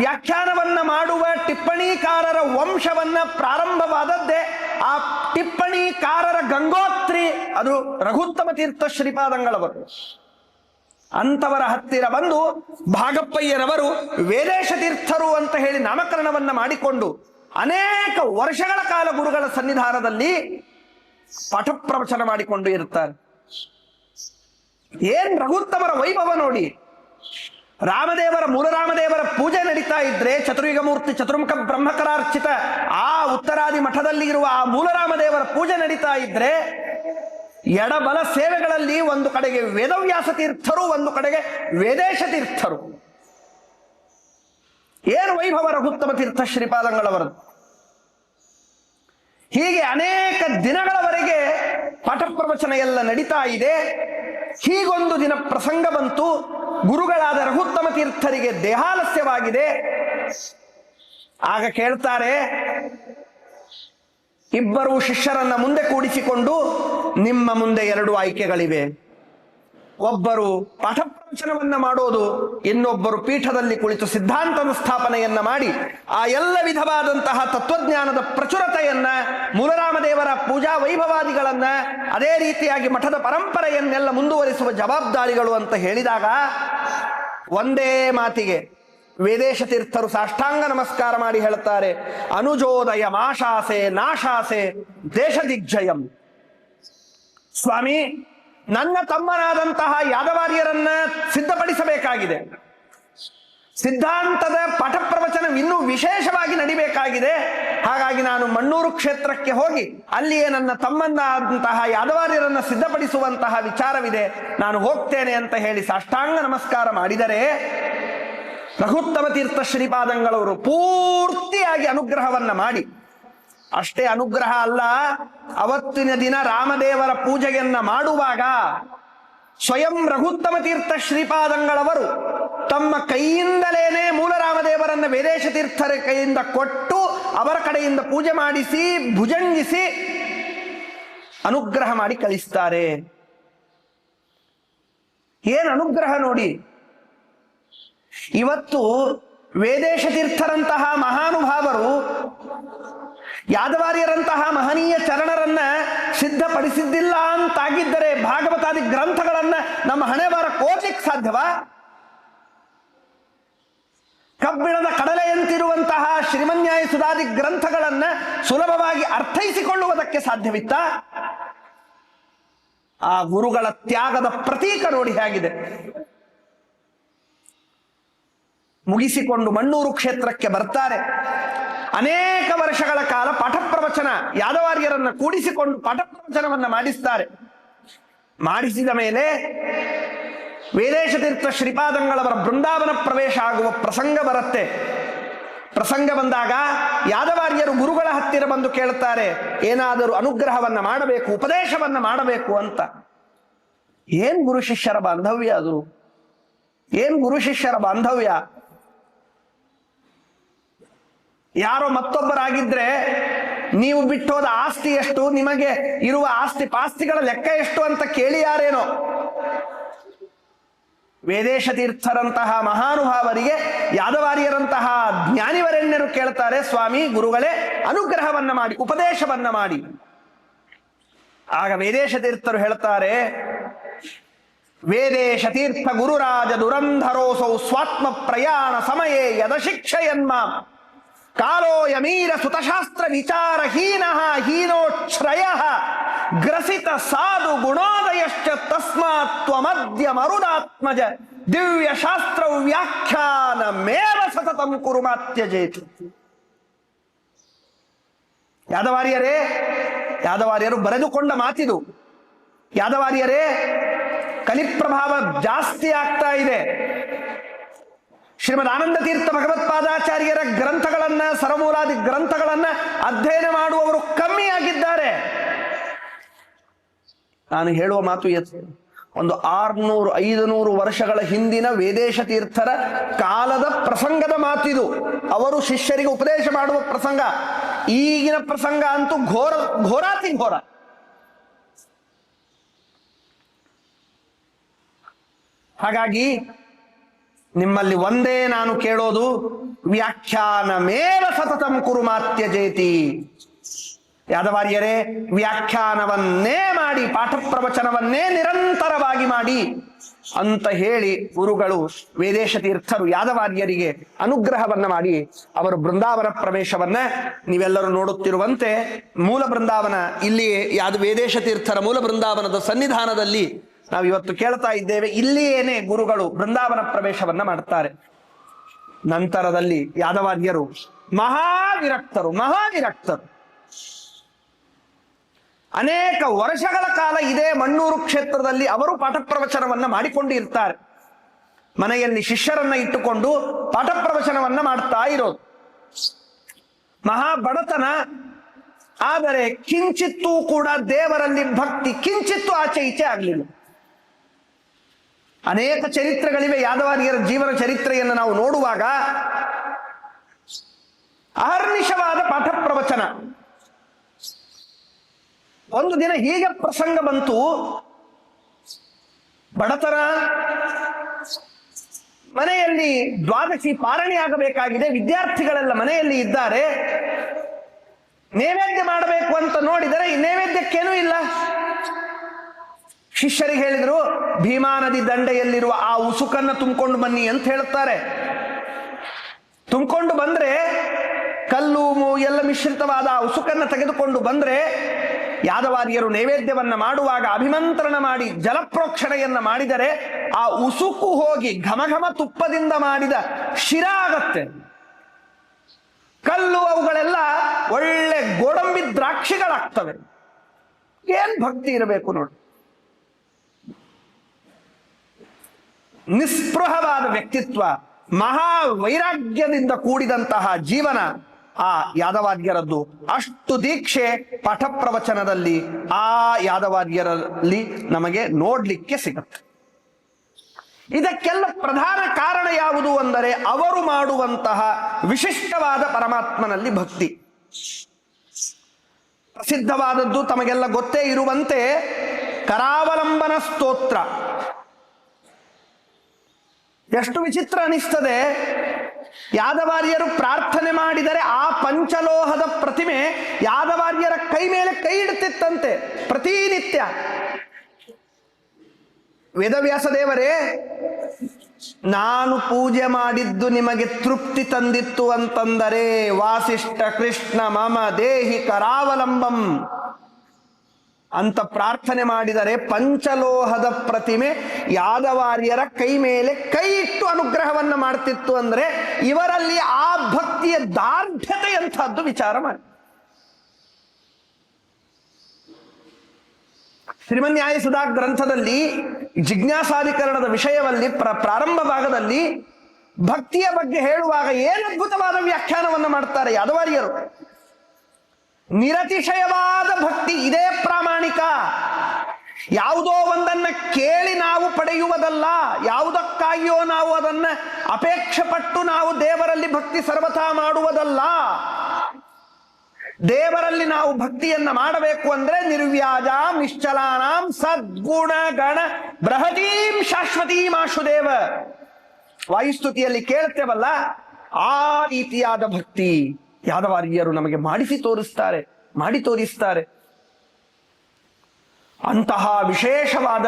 ವ್ಯಾಖ್ಯಾನವನ್ನ ಮಾಡುವ ಟಿಪ್ಪಣಿಕಾರರ ವಂಶವನ್ನ ಪ್ರಾರಂಭವಾದದ್ದೇ ಆ ಟಿಪ್ಪಣಿಕಾರರ ಗಂಗೋತ್ರಿ, ಅದು ರಘುತ್ತಮ ತೀರ್ಥ ಶ್ರೀಪಾದಂಗಳವರು. ಅಂತವರ ಹತ್ತಿರ ಬಂದು ಭಾಗಪ್ಪಯ್ಯರವರು ವೇದೇಶ ತೀರ್ಥರು ಅಂತ ಹೇಳಿ ನಾಮಕರಣವನ್ನ ಮಾಡಿಕೊಂಡು ಅನೇಕ ವರ್ಷಗಳ ಕಾಲ ಗುರುಗಳ ಸನ್ನಿಧಾನದಲ್ಲಿ ಪಾಠ ಪ್ರವಚನ ಮಾಡಿಕೊಂಡು ಇರುತ್ತಾರೆ. ಏನ್ ರಘುತ್ತಮರ ವೈಭವ ನೋಡಿ. ರಾಮದೇವರ ಮೂಲರಾಮದೇವರ ಪೂಜೆ ನಡೀತಾ ಇದ್ರೆ, ಚತುರ್ಯುಗ ಮೂರ್ತಿ ಚತುರ್ಮುಖ ಬ್ರಹ್ಮಕರಾರ್ಚಿತ ಆ ಉತ್ತರಾದಿ ಮಠದಲ್ಲಿ ಇರುವ ಆ ಮೂಲರಾಮದೇವರ ಪೂಜೆ ನಡೀತಾ ಇದ್ರೆ, ಎಡಬಲ ಸೇವೆಗಳಲ್ಲಿ ಒಂದು ಕಡೆಗೆ ವೇದವ್ಯಾಸ ತೀರ್ಥರು, ಒಂದು ಕಡೆಗೆ ವೇದೇಶ ತೀರ್ಥರು. ಏನು ವೈಭವ ರಘುತ್ತಮ ತೀರ್ಥ ಶ್ರೀಪಾದಂಗಳವರದು. ಹೀಗೆ ಅನೇಕ ದಿನಗಳವರೆಗೆ ಪಾಠ ಪ್ರವಚನ ಎಲ್ಲ ನಡೀತಾ ಇದೆ. ಹೀಗೊಂದು ದಿನ ಪ್ರಸಂಗ ಬಂತು. ಗುರುಗಳಾದ ರಘುತ್ತಮ ತೀರ್ಥರಿಗೆ ದೇಹಾಲಸ್ಯವಾಗಿದೆ. ಆಗ ಕೇಳ್ತಾರೆ, ಇಬ್ಬರು ಶಿಷ್ಯರನ್ನ ಮುಂದೆ ಕೂಡಿಸಿಕೊಂಡು, ನಿಮ್ಮ ಮುಂದೆ 2 ಆಯ್ಕೆಗಳಿವೆ. ಒಬ್ಬರು ಪಾಠ ಪ್ರವಚನವನ್ನ ಮಾಡೋದು, ಇನ್ನೊಬ್ಬರು ಪೀಠದಲ್ಲಿ ಕುಳಿತು ಸಿದ್ಧಾಂತದ ಸ್ಥಾಪನೆಯನ್ನ ಮಾಡಿ ಆ ಎಲ್ಲ ವಿಧವಾದಂತಹ ತತ್ವಜ್ಞಾನದ ಪ್ರಚುರತೆಯನ್ನ, ಮೂಲರಾಮದೇವರ ಪೂಜಾ ವೈಭವಾದಿಗಳನ್ನ, ಅದೇ ರೀತಿಯಾಗಿ ಮಠದ ಪರಂಪರೆಯನ್ನೆಲ್ಲ ಮುಂದುವರಿಸುವ ಜವಾಬ್ದಾರಿಗಳು ಅಂತ ಹೇಳಿದಾಗ ಒಂದೇ ಮಾತಿಗೆ ವೇದೇಶ ತೀರ್ಥರು ಸಾಷ್ಟಾಂಗ ನಮಸ್ಕಾರ ಮಾಡಿ ಹೇಳುತ್ತಾರೆ, ಅನುಜೋದಯ ಮಾಶಾಸೆ ನಾಶಾಸೆ ದೇಶ ದಿಗ್ಜಯಂ. ಸ್ವಾಮಿ, ನನ್ನ ತಮ್ಮನಾದಂತಹ ಯಾದವಾರ್ಯರನ್ನ ಸಿದ್ಧಪಡಿಸಬೇಕಾಗಿದೆ. ಸಿದ್ಧಾಂತದ ಪಾಠ ಪ್ರವಚನ ಇನ್ನೂ ವಿಶೇಷವಾಗಿ ನಡಿಬೇಕಾಗಿದೆ. ಹಾಗಾಗಿ ನಾನು ಮಣ್ಣೂರು ಕ್ಷೇತ್ರಕ್ಕೆ ಹೋಗಿ ಅಲ್ಲಿಯೇ ನನ್ನ ತಮ್ಮನಾದಂತಹ ಯಾದವಾರ್ಯರನ್ನ ಸಿದ್ಧಪಡಿಸುವಂತಹ ವಿಚಾರವಿದೆ, ನಾನು ಹೋಗ್ತೇನೆ ಅಂತ ಹೇಳಿ ಸಾಷ್ಟಾಂಗ ನಮಸ್ಕಾರ ಮಾಡಿದರೆ, ರಘುತ್ತಮ ತೀರ್ಥ ಶ್ರೀಪಾದಂಗಳವರು ಪೂರ್ತಿಯಾಗಿ ಅನುಗ್ರಹವನ್ನ ಮಾಡಿ, ಅಷ್ಟೇ ಅನುಗ್ರಹ ಅಲ್ಲ, ಅವತ್ತಿನ ದಿನ ರಾಮದೇವರ ಪೂಜೆಯನ್ನ ಮಾಡುವಾಗ ಸ್ವಯಂ ರಘುತ್ತಮ ತೀರ್ಥ ಶ್ರೀಪಾದಂಗಳವರು ತಮ್ಮ ಕೈಯಿಂದಲೇನೆ ಮೂಲರಾಮದೇವರನ್ನ ವೇದೇಶ ತೀರ್ಥರ ಕೈಯಿಂದ ಕೊಟ್ಟು ಅವರ ಕಡೆಯಿಂದ ಪೂಜೆ ಮಾಡಿಸಿ ಭುಜಂಗಿಸಿ ಅನುಗ್ರಹ ಮಾಡಿ ಕಳಿಸ್ತಾರೆ. ಏನು ಅನುಗ್ರಹ ನೋಡಿ. ಇವತ್ತು ವೇದೇಶ ತೀರ್ಥರಂತಹ ಮಹಾನುಭಾವರು ಯಾದವಾರ್ಯರಂತಹ ಮಹನೀಯ ಚರಣರನ್ನ ಸಿದ್ಧಪಡಿಸಿದ್ದಿಲ್ಲ ಅಂತಾಗಿದ್ದರೆ ಭಾಗವತಾದಿ ಗ್ರಂಥಗಳನ್ನ ನಮ್ಮ ಹಣೆಬರ ಕೋರ್ಲಿಕ್ಕೆ ಸಾಧ್ಯವಾ? ಕಬ್ಬಿಣದ ಕಡಲೆಯಂತಿರುವಂತಹ ಶ್ರೀಮನ್ಯಾಯ ಸುಧಾದಿ ಗ್ರಂಥಗಳನ್ನ ಸುಲಭವಾಗಿ ಅರ್ಥೈಸಿಕೊಳ್ಳುವುದಕ್ಕೆ ಸಾಧ್ಯವಿತ್ತ? ಆ ಗುರುಗಳ ತ್ಯಾಗದ ಪ್ರತೀಕ ನೋಡಿ ಹೇಗಿದೆ. ಮುಗಿಸಿಕೊಂಡು ಮಣ್ಣೂರು ಕ್ಷೇತ್ರಕ್ಕೆ ಬರ್ತಾರೆ. ಅನೇಕ ವರ್ಷಗಳ ಕಾಲ ಪಾಠ ಪ್ರವಚನ ಯಾದವಾರ್ಯರನ್ನ ಕೂಡಿಸಿಕೊಂಡು ಪಾಠ ಪ್ರವಚನವನ್ನ ಮಾಡಿಸ್ತಾರೆ. ಮಾಡಿಸಿದ ಮೇಲೆ ವೇದೇಶ ತೀರ್ಥ ಶ್ರೀಪಾದಂಗಳವರ ಬೃಂದಾವನ ಪ್ರವೇಶ ಆಗುವ ಪ್ರಸಂಗ ಬರುತ್ತೆ. ಪ್ರಸಂಗ ಬಂದಾಗ ಯಾದವಾರ್ಯರು ಗುರುಗಳ ಹತ್ತಿರ ಬಂದು ಕೇಳ್ತಾರೆ, ಏನಾದರೂ ಅನುಗ್ರಹವನ್ನ ಮಾಡಬೇಕು, ಉಪದೇಶವನ್ನ ಮಾಡಬೇಕು ಅಂತ. ಏನ್ ಗುರು ಶಿಷ್ಯರ ಬಾಂಧವ್ಯ ಅದು? ಏನ್ ಗುರು ಶಿಷ್ಯರ ಬಾಂಧವ್ಯ? ಯಾರೋ ಮತ್ತೊಬ್ಬರಾಗಿದ್ರೆ ನೀವು ಬಿಟ್ಟೋದ ಆಸ್ತಿ ಎಷ್ಟು, ನಿಮಗೆ ಇರುವ ಆಸ್ತಿ ಪಾಸ್ತಿಗಳ ಲೆಕ್ಕ ಎಷ್ಟು ಅಂತ ಕೇಳಿ ಯಾರೇನೋ. ವೇದೇಶ ತೀರ್ಥರಂತಹ ಮಹಾನುಭಾವರಿಗೆ ಯಾದವಾರ್ಯರಂತಹ ಜ್ಞಾನಿವರೆಣ್ಯರು ಕೇಳ್ತಾರೆ, ಸ್ವಾಮಿ ಗುರುಗಳೇ ಅನುಗ್ರಹವನ್ನ ಮಾಡಿ, ಉಪದೇಶವನ್ನ ಮಾಡಿ. ಆಗ ವೇದೇಶ ತೀರ್ಥರು ಹೇಳ್ತಾರೆ, ವೇದೇಶ ತೀರ್ಥ ಗುರುರಾಜ ದುರಂಧರೋಸೌ ಸ್ವಾತ್ಮ ಪ್ರಯಾಣ ಸಮಯೇ ಯದ ಶಿಕ್ಷೆಯನ್ಮ ಕಾಲೋ ಯಮೀರ ಸುತಶಾಸ್ತ್ರ ವಿಚಾರಹೀನ ಹೀನೋಚ್ಛ್ರಯ ಗ್ರಸಿತ ಸಾಧು ಗುಣೋದಯಶ್ಚ ತಸ್ಮಾತ್ ತ್ವಮದ್ಯ ಮರುದಾತ್ಮಜ ದಿವ್ಯ ಶಾಸ್ತ್ರ ವ್ಯಾಖ್ಯಾನ ಮೇವ ಸತತಂ ಕುರುಮಾತ್ಯಜೇತು. ಯಾದವಾರ್ಯರು ಬರೆದುಕೊಂಡ ಮಾತಿದು. ಯಾದವಾರ್ಯರೇ, ಕಲಿಪ್ರಭಾವ ಜಾಸ್ತಿ ಆಗ್ತಾ ಇದೆ. ಶ್ರೀಮದ್ ಆನಂದ ತೀರ್ಥ ಭಗವತ್ಪಾದಾಚಾರ್ಯರ ಗ್ರಂಥಗಳನ್ನ, ಸರಮೂಲಾದಿ ಗ್ರಂಥಗಳನ್ನ ಅಧ್ಯಯನ ಮಾಡುವವರು ಕಮ್ಮಿಯಾಗಿದ್ದಾರೆ. ನಾನು ಹೇಳುವ ಮಾತು ಒಂದು 600-500 ವರ್ಷಗಳ ಹಿಂದಿನ ವೇದೇಶ ತೀರ್ಥರ ಕಾಲದ ಪ್ರಸಂಗದ ಮಾತಿದು. ಅವರು ಶಿಷ್ಯರಿಗೆ ಉಪದೇಶ ಮಾಡುವ ಪ್ರಸಂಗ. ಈಗಿನ ಪ್ರಸಂಗ ಅಂತೂ ಘೋರಾತಿ ಘೋರ. ಹಾಗಾಗಿ ನಿಮ್ಮಲ್ಲಿ ಒಂದೇ ನಾನು ಕೇಳೋದು, ವ್ಯಾಖ್ಯಾನಮೇವ ಸತತಂ ಕುರುಮಾತ್ಯಜೇತಿ. ಯಾದವಾರ್ಯರೇ, ವ್ಯಾಖ್ಯಾನವನ್ನೇ ಮಾಡಿ, ಪಾಠ ಪ್ರವಚನವನ್ನೇ ನಿರಂತರವಾಗಿ ಮಾಡಿ ಅಂತ ಹೇಳಿ ಗುರುಗಳು ವೇದೇಶ ತೀರ್ಥರು ಯಾದವಾರ್ಯರಿಗೆ ಅನುಗ್ರಹವನ್ನ ಮಾಡಿ ಅವರು ಬೃಂದಾವನ ಪ್ರವೇಶವನ್ನ ನೀವೆಲ್ಲರೂ ನೋಡುತ್ತಿರುವಂತೆ ಮೂಲ ಬೃಂದಾವನ ಇಲ್ಲಿಯೇ ವೇದೇಶ ತೀರ್ಥರ ಮೂಲ ಬೃಂದಾವನದ ಸನ್ನಿಧಾನದಲ್ಲಿ ನಾವಿವತ್ತು ಕೇಳ್ತಾ ಇದ್ದೇವೆ. ಇಲ್ಲಿಯೇನೆ ಗುರುಗಳು ಬೃಂದಾವನ ಪ್ರವೇಶವನ್ನ ಮಾಡುತ್ತಾರೆ. ನಂತರದಲ್ಲಿ ಯಾದವಾರ್ಯರು ಮಹಾವಿರಕ್ತರು. ಅನೇಕ ವರ್ಷಗಳ ಕಾಲ ಇದೇ ಮಣ್ಣೂರು ಕ್ಷೇತ್ರದಲ್ಲಿ ಅವರು ಪಾಠ ಪ್ರವಚನವನ್ನ ಮಾಡಿಕೊಂಡು ಇರ್ತಾರೆ. ಮನೆಯಲ್ಲಿ ಶಿಷ್ಯರನ್ನ ಇಟ್ಟುಕೊಂಡು ಪಾಠ ಪ್ರವಚನವನ್ನ ಮಾಡ್ತಾ ಇರೋದು. ಮಹಾ ಬಡತನ, ಆದರೆ ಕಿಂಚಿತ್ತೂ ಕೂಡ ದೇವರಲ್ಲಿ ಭಕ್ತಿ ಕಿಂಚಿತ್ತೂ ಆಚೆ ಈಚೆ ಆಗಲಿಲ್ಲ. ಅನೇಕ ಚರಿತ್ರೆಗಳಿವೆ. ಯಾದವಾರ್ಯರ ಜೀವನ ಚರಿತ್ರೆಯನ್ನು ನಾವು ನೋಡುವಾಗ ಅಹರ್ನಿಶವಾದ ಪಾಠ ಪ್ರವಚನ. ಒಂದು ದಿನ ಹೀಗೆ ಪ್ರಸಂಗ ಬಂತು. ಬಡತನ, ಮನೆಯಲ್ಲಿ ದ್ವಾದಶಿ ಪಾರಣೆ ಆಗಬೇಕಾಗಿದೆ, ವಿದ್ಯಾರ್ಥಿಗಳೆಲ್ಲ ಮನೆಯಲ್ಲಿ ಇದ್ದಾರೆ. ನೈವೇದ್ಯ ಮಾಡಬೇಕು ಅಂತ ನೋಡಿದರೆ ನೈವೇದ್ಯಕ್ಕೇನೂ ಇಲ್ಲ. ಶಿಷ್ಯರಿಗೆ ಹೇಳಿದ್ರು, ಭೀಮಾ ನದಿ ದಂಡೆಯಲ್ಲಿರುವ ಆ ಉಸುಕನ್ನ ತುಂಬಿಕೊಂಡು ಬನ್ನಿ ಅಂತ ಹೇಳುತ್ತಾರೆ. ತುಂಬಿಕೊಂಡು ಬಂದ್ರೆ ಕಲ್ಲು ಎಲ್ಲ ಮಿಶ್ರಿತವಾದ ಆ ಉಸುಕನ್ನ ತೆಗೆದುಕೊಂಡು ಬಂದ್ರೆ ಯಾದವಾರ್ಯರು ನೈವೇದ್ಯವನ್ನ ಮಾಡುವಾಗ ಅಭಿಮಂತ್ರಣ ಮಾಡಿ ಜಲಪ್ರೋಕ್ಷಣೆಯನ್ನ ಮಾಡಿದರೆ ಆ ಉಸುಕು ಹೋಗಿ ಘಮಘಮ ತುಪ್ಪದಿಂದ ಮಾಡಿದ ಶಿರ ಆಗತ್ತೆ. ಕಲ್ಲು ಅವುಗಳೆಲ್ಲ ಒಳ್ಳೆ ಗೋಡಂಬಿ ದ್ರಾಕ್ಷಿಗಳಾಗ್ತವೆ. ಏನ್ ಭಕ್ತಿ ಇರಬೇಕು ನೋಡಿ. ನಿಸ್ಪೃಹವಾದ ವ್ಯಕ್ತಿತ್ವ, ಮಹಾ ವೈರಾಗ್ಯದಿಂದ ಕೂಡಿದಂತಹ ಜೀವನ ಆ ಯಾದವಾರ್ಯರದ್ದು. ಅಷ್ಟು ದೀಕ್ಷೆ ಪಾಠ ಪ್ರವಚನದಲ್ಲಿ ಆ ಯಾದವಾರ್ಯರಲ್ಲಿ ನಮಗೆ ನೋಡ್ಲಿಕ್ಕೆ ಸಿಗುತ್ತೆ. ಇದಕ್ಕೆಲ್ಲ ಪ್ರಧಾನ ಕಾರಣ ಯಾವುದು ಅಂದರೆ ಅವರು ಮಾಡುವಂತಹ ವಿಶಿಷ್ಟವಾದ ಪರಮಾತ್ಮನಲ್ಲಿ ಭಕ್ತಿ. ಪ್ರಸಿದ್ಧವಾದದ್ದು ತಮಗೆಲ್ಲ ಗೊತ್ತೇ ಇರುವಂತೆ ಕರಾವಲಂಬನ ಸ್ತೋತ್ರ. ಎಷ್ಟು ವಿಚಿತ್ರ ಅನಿಸ್ತದೆ. ಯಾದವಾರ್ಯರು ಪ್ರಾರ್ಥನೆ ಮಾಡಿದರೆ ಆ ಪಂಚಲೋಹದ ಪ್ರತಿಮೆ ಯಾದವಾರ್ಯರ ಕೈ ಮೇಲೆ ಕೈ ಇಡುತ್ತಿತ್ತಂತೆ ಪ್ರತಿನಿತ್ಯ. ವೇದವ್ಯಾಸ ದೇವರೇ, ನಾನು ಪೂಜೆ ಮಾಡಿದ್ದು ನಿಮಗೆ ತೃಪ್ತಿ ತಂದಿತ್ತು ಅಂತಂದರೆ ವಾಸಿಷ್ಠ ಕೃಷ್ಣ ಮಮ ದೇಹಿ ಕರಾವಲಂಬಂ ಅಂತ ಪ್ರಾರ್ಥನೆ ಮಾಡಿದರೆ ಪಂಚಲೋಹದ ಪ್ರತಿಮೆ ಯಾದವಾರ್ಯರ ಕೈ ಮೇಲೆ ಕೈ ಇಟ್ಟು ಅನುಗ್ರಹವನ್ನ ಮಾಡ್ತಿತ್ತು. ಅಂದ್ರೆ ಇವರಲ್ಲಿ ಆ ಭಕ್ತಿಯ ದಾರ್ಢ್ಯತೆ ಎಂಥದ್ದು ವಿಚಾರ ಮಾಡಿ. ಶ್ರೀಮನ್ಯಾಯ ಸುಧಾ ಗ್ರಂಥದಲ್ಲಿ ಜಿಜ್ಞಾಸಾಧಿಕರಣದ ವಿಷಯದಲ್ಲಿ ಪ್ರಾರಂಭ ಭಾಗದಲ್ಲಿ ಭಕ್ತಿಯ ಬಗ್ಗೆ ಹೇಳುವಾಗ ಏನು ಅದ್ಭುತವಾದ ವ್ಯಾಖ್ಯಾನವನ್ನು ಮಾಡ್ತಾರೆ ಯಾದವಾರ್ಯರು. ನಿರತಿಶಯವಾದ ಭಕ್ತಿ ಇದೇ ಪ್ರಾಮಾಣಿಕ. ಯಾವುದೋ ಒಂದನ್ನ ಕೇಳಿ ನಾವು ಪಡೆಯುವುದಲ್ಲ, ಯಾವುದಕ್ಕಾಗಿಯೋ ನಾವು ಅದನ್ನ ಅಪೇಕ್ಷೆ ಪಟ್ಟು ನಾವು ದೇವರಲ್ಲಿ ಭಕ್ತಿ ಸರ್ವಥಾ ಮಾಡುವುದಲ್ಲ. ದೇವರಲ್ಲಿ ನಾವು ಭಕ್ತಿಯನ್ನ ಮಾಡಬೇಕು ಅಂದ್ರೆ ನಿರ್ವ್ಯಾಜಾಂ ನಿಶ್ಚಲಾನಾಂ ಸದ್ಗುಣ ಗಣ ಬೃಹತೀಂ ಶಾಶ್ವತೀಂ ಆಶುದೇವ. ವಾಯುಸ್ತುತಿಯಲ್ಲಿ ಕೇಳ್ತೇವಲ್ಲ, ಆ ರೀತಿಯಾದ ಭಕ್ತಿ ಯಾದವಾರ್ಯರು ನಮಗೆ ಮಾಡಿ ತೋರಿಸ್ತಾರೆ. ಅಂತಹ ವಿಶೇಷವಾದ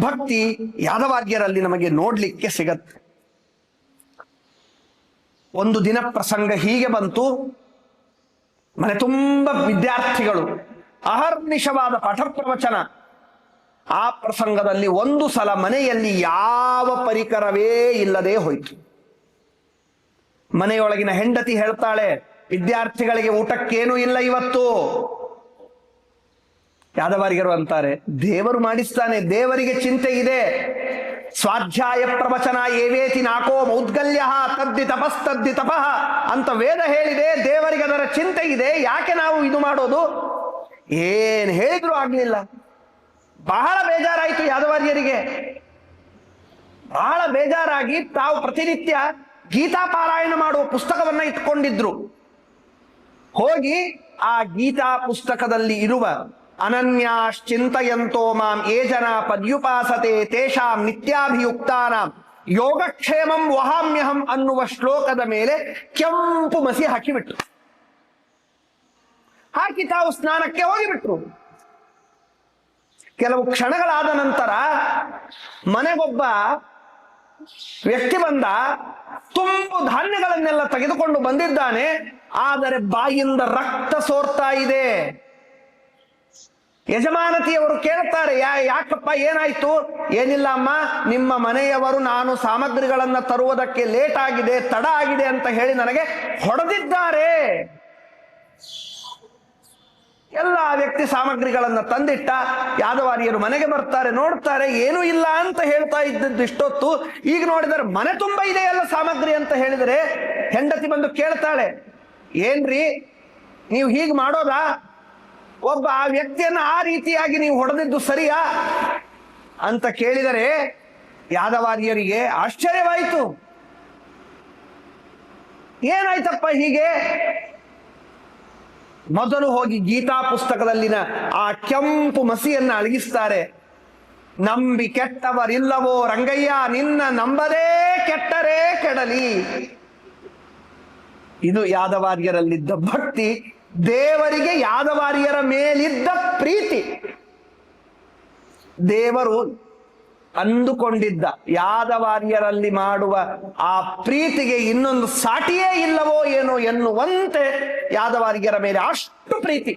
ಭಕ್ತಿ ಯಾದವಾರ್ಯರಲ್ಲಿ ನಮಗೆ ನೋಡ್ಲಿಕ್ಕೆ ಸಿಗತ್ತೆ. ಒಂದು ದಿನ ಪ್ರಸಂಗ ಹೀಗೆ ಬಂತು. ಮನೆ ತುಂಬ ವಿದ್ಯಾರ್ಥಿಗಳು, ಅಹರ್ನಿಶವಾದ ಪಾಠ ಪ್ರವಚನ. ಆ ಪ್ರಸಂಗದಲ್ಲಿ ಒಂದು ಸಲ ಮನೆಯಲ್ಲಿ ಯಾವ ಪರಿಕರವೇ ಇಲ್ಲದೆ ಹೋಯಿತು. ಮನೆಯೊಳಗಿನ ಹೆಂಡತಿ ಹೇಳ್ತಾಳೆ, ವಿದ್ಯಾರ್ಥಿಗಳಿಗೆ ಊಟಕ್ಕೇನೂ ಇಲ್ಲ ಇವತ್ತು. ಯಾದವಾರಿಗರು ಅಂತಾರೆ, ದೇವರು ಮಾಡಿಸ್ತಾನೆ, ದೇವರಿಗೆ ಚಿಂತೆ ಇದೆ. ಸ್ವಾಧ್ಯಾಯ ಪ್ರವಚನ ಏವೇತಿ ನಾಕೋ ಮೌದ್ಗಲ್ಯ ತದ್ದಿ ತಪಸ್ತದ್ದಿ ತಪಃ ಅಂತ ವೇದ ಹೇಳಿದೆ. ದೇವರಿಗೆ ಅದರ ಚಿಂತೆ ಇದೆ, ಯಾಕೆ ನಾವು ಇದು ಮಾಡೋದು? ಏನ್ ಹೇಳಿದ್ರು ಆಗ್ಲಿಲ್ಲ. ಬಹಳ ಬೇಜಾರಾಯಿತು ಯಾದವಾರ್ಯರಿಗೆ. ಬಹಳ ಬೇಜಾರಾಗಿ ತಾವು ಪ್ರತಿನಿತ್ಯ ಗೀತಾ ಪಾರಾಯಣ ಮಾಡುವ ಪುಸ್ತಕವನ್ನ ಇಟ್ಕೊಂಡಿದ್ರು. ಹೋಗಿ ಆ ಗೀತಾ ಪುಸ್ತಕದಲ್ಲಿ ಇರುವ ಅನನ್ಯಾಶ್ಚಿಂತಯಂತೋ ಮಾಂ ಯೇ ಜನ ಪದ್ಯುಪಾಸತೆ ತೇಷಾಂ ನಿತ್ಯಾಭಿಯುಕ್ತಾನಾಂ ಯೋಗಕ್ಷೇಮಂ ವಹಾಮ್ಯಹಂ ಅನ್ನುವ ಶ್ಲೋಕದ ಮೇಲೆ ಕೆಂಪು ಮಸಿ ಹಾಕಿಬಿಟ್ರು. ಹಾಕಿ ತಾವು ಸ್ನಾನಕ್ಕೆ ಹೋಗಿಬಿಟ್ರು. ಕೆಲವು ಕ್ಷಣಗಳಾದ ನಂತರ ಮನೆಗೊಬ್ಬ ವ್ಯಕ್ತಿ ಬಂದ. ತುಂಬು ಧಾನ್ಯಗಳನ್ನೆಲ್ಲ ತೆಗೆದುಕೊಂಡು ಬಂದಿದ್ದಾನೆ. ಆದರೆ ಬಾಯಿಂದ ರಕ್ತ ಸೋರ್ತಾ ಇದೆ. ಯಜಮಾನತಿಯವರು ಕೇಳ್ತಾರೆ, ಯಾಕಪ್ಪ ಏನಾಯ್ತು? ಏನಿಲ್ಲ ಅಮ್ಮ, ನಿಮ್ಮ ಮನೆಯವರು ನಾನು ಸಾಮಗ್ರಿಗಳನ್ನ ತರುವುದಕ್ಕೆ ಲೇಟ್ ಆಗಿದೆ, ತಡ ಆಗಿದೆ ಅಂತ ಹೇಳಿ ನನಗೆ ಹೊಡೆದಿದ್ದಾರೆ. ಎಲ್ಲ ವ್ಯಕ್ತಿ ಸಾಮಗ್ರಿಗಳನ್ನ ತಂದಿಟ್ಟ. ಯಾದವಾರಿಯರು ಮನೆಗೆ ಬರ್ತಾರೆ, ನೋಡ್ತಾರೆ ಏನೂ ಇಲ್ಲ ಅಂತ ಹೇಳ್ತಾ ಇದ್ದದ್ದು ಇಷ್ಟೊತ್ತು. ಈಗ ನೋಡಿದರೆ ಮನೆ ತುಂಬ ಇದೆ ಎಲ್ಲ ಸಾಮಗ್ರಿ ಅಂತ ಹೇಳಿದರೆ ಹೆಂಡತಿ ಬಂದು ಕೇಳ್ತಾಳೆ, ಏನ್ರಿ ನೀವು ಹೀಗೆ ಮಾಡೋದಾ? ಒಬ್ಬ ಆ ವ್ಯಕ್ತಿಯನ್ನ ಆ ರೀತಿಯಾಗಿ ನೀವು ಹೊಡೆದಿದ್ದು ಸರಿಯಾ ಅಂತ ಕೇಳಿದರೆ ಯಾದವಾರಿಯರಿಗೆ ಆಶ್ಚರ್ಯವಾಯಿತು. ಏನಾಯ್ತಪ್ಪ ಹೀಗೆ? ಮೊದಲು ಹೋಗಿ ಗೀತಾ ಪುಸ್ತಕದಲ್ಲಿನ ಆ ಕೆಂಪು ಮಸಿಯನ್ನ ಅಳಗಿಸ್ತಾರೆ. ನಂಬಿ ಕೆಟ್ಟವರಿಲ್ಲವೋ ರಂಗಯ್ಯ, ನಿನ್ನ ನಂಬದೇ ಕೆಟ್ಟರೇ ಕೆಡಲಿ. ಇದು ಯಾದವಾರ್ಯರಲ್ಲಿದ್ದ ಭಕ್ತಿ, ದೇವರಿಗೆ ಯಾದವಾರ್ಯರ ಮೇಲಿದ್ದ ಪ್ರೀತಿ. ದೇವರು ಅಂದುಕೊಂಡಿದ್ದ ಯಾದವಾರ್ಯರಲ್ಲಿ ಮಾಡುವ ಆ ಪ್ರೀತಿಗೆ ಇನ್ನೊಂದು ಸಾಟಿಯೇ ಇಲ್ಲವೋ ಏನೋ ಎನ್ನುವಂತೆ ಯಾದವಾರ್ಯರ ಮೇಲೆ ಅಷ್ಟು ಪ್ರೀತಿ.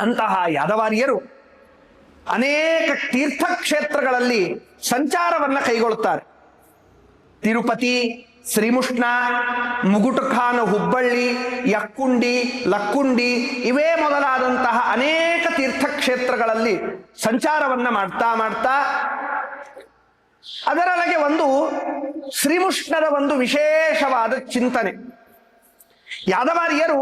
ಅಂತಹ ಯಾದವಾರ್ಯರು ಅನೇಕ ತೀರ್ಥಕ್ಷೇತ್ರಗಳಲ್ಲಿ ಸಂಚಾರವನ್ನ ಕೈಗೊಳ್ಳುತ್ತಾರೆ. ತಿರುಪತಿ, ಶ್ರೀಮುಷ್ಣ, ಮುಗುಟುಖಾನ ಹುಬ್ಬಳ್ಳಿ, ಯಕ್ಕುಂಡಿ, ಲಕ್ಕುಂಡಿ ಇವೇ ಮೊದಲಾದಂತಹ ಅನೇಕ ತೀರ್ಥಕ್ಷೇತ್ರಗಳಲ್ಲಿ ಸಂಚಾರವನ್ನ ಮಾಡ್ತಾ ಅದರೊಳಗೆ ಒಂದು ಶ್ರೀಮುಷ್ಣದ ಒಂದು ವಿಶೇಷವಾದ ಚಿಂತನೆ. ಯಾದವಾರ್ಯರು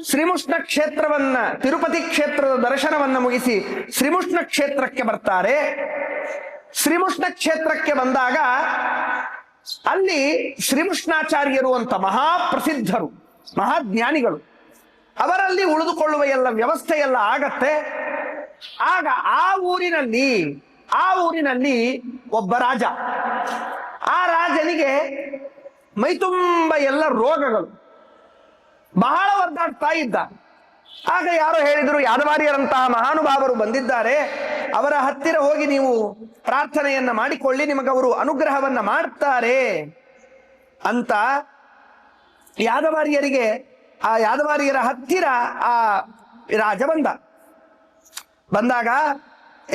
ಶ್ರೀಮುಷ್ಣ ಕ್ಷೇತ್ರವನ್ನ, ತಿರುಪತಿ ಕ್ಷೇತ್ರದ ದರ್ಶನವನ್ನ ಮುಗಿಸಿ ಶ್ರೀಮುಷ್ಣ ಕ್ಷೇತ್ರಕ್ಕೆ ಬರ್ತಾರೆ. ಶ್ರೀಮುಷ್ಣ ಕ್ಷೇತ್ರಕ್ಕೆ ಬಂದಾಗ ಅಲ್ಲಿ ಶ್ರೀಮುಷ್ಣಾಚಾರ್ಯರು ಅಂತ ಮಹಾಪ್ರಸಿದ್ಧರು, ಮಹಾಜ್ಞಾನಿಗಳು, ಅವರಲ್ಲಿ ಉಳಿದುಕೊಳ್ಳುವ ಎಲ್ಲ ವ್ಯವಸ್ಥೆ ಎಲ್ಲ ಆಗತ್ತೆ. ಆಗ ಆ ಊರಿನಲ್ಲಿ ಒಬ್ಬ ರಾಜ. ಆ ರಾಜನಿಗೆ ಮೈತುಂಬ ಎಲ್ಲ ರೋಗಗಳು, ಬಹಳ ಒದ್ದಾಡ್ತಾ ಇದ್ದ. ಆಗ ಯಾರೋ ಹೇಳಿದ್ರು, ಯಾದವಾರ್ಯರಂತಹ ಮಹಾನುಭಾವರು ಬಂದಿದ್ದಾರೆ, ಅವರ ಹತ್ತಿರ ಹೋಗಿ ನೀವು ಪ್ರಾರ್ಥನೆಯನ್ನ ಮಾಡಿಕೊಳ್ಳಿ, ನಿಮಗವರು ಅನುಗ್ರಹವನ್ನ ಮಾಡ್ತಾರೆ ಅಂತ ಯಾದವಾರ್ಯರಿಗೆ, ಆ ಯಾದವಾರ್ಯರ ಹತ್ತಿರ ಆ ರಾಜ ಬಂದಾಗ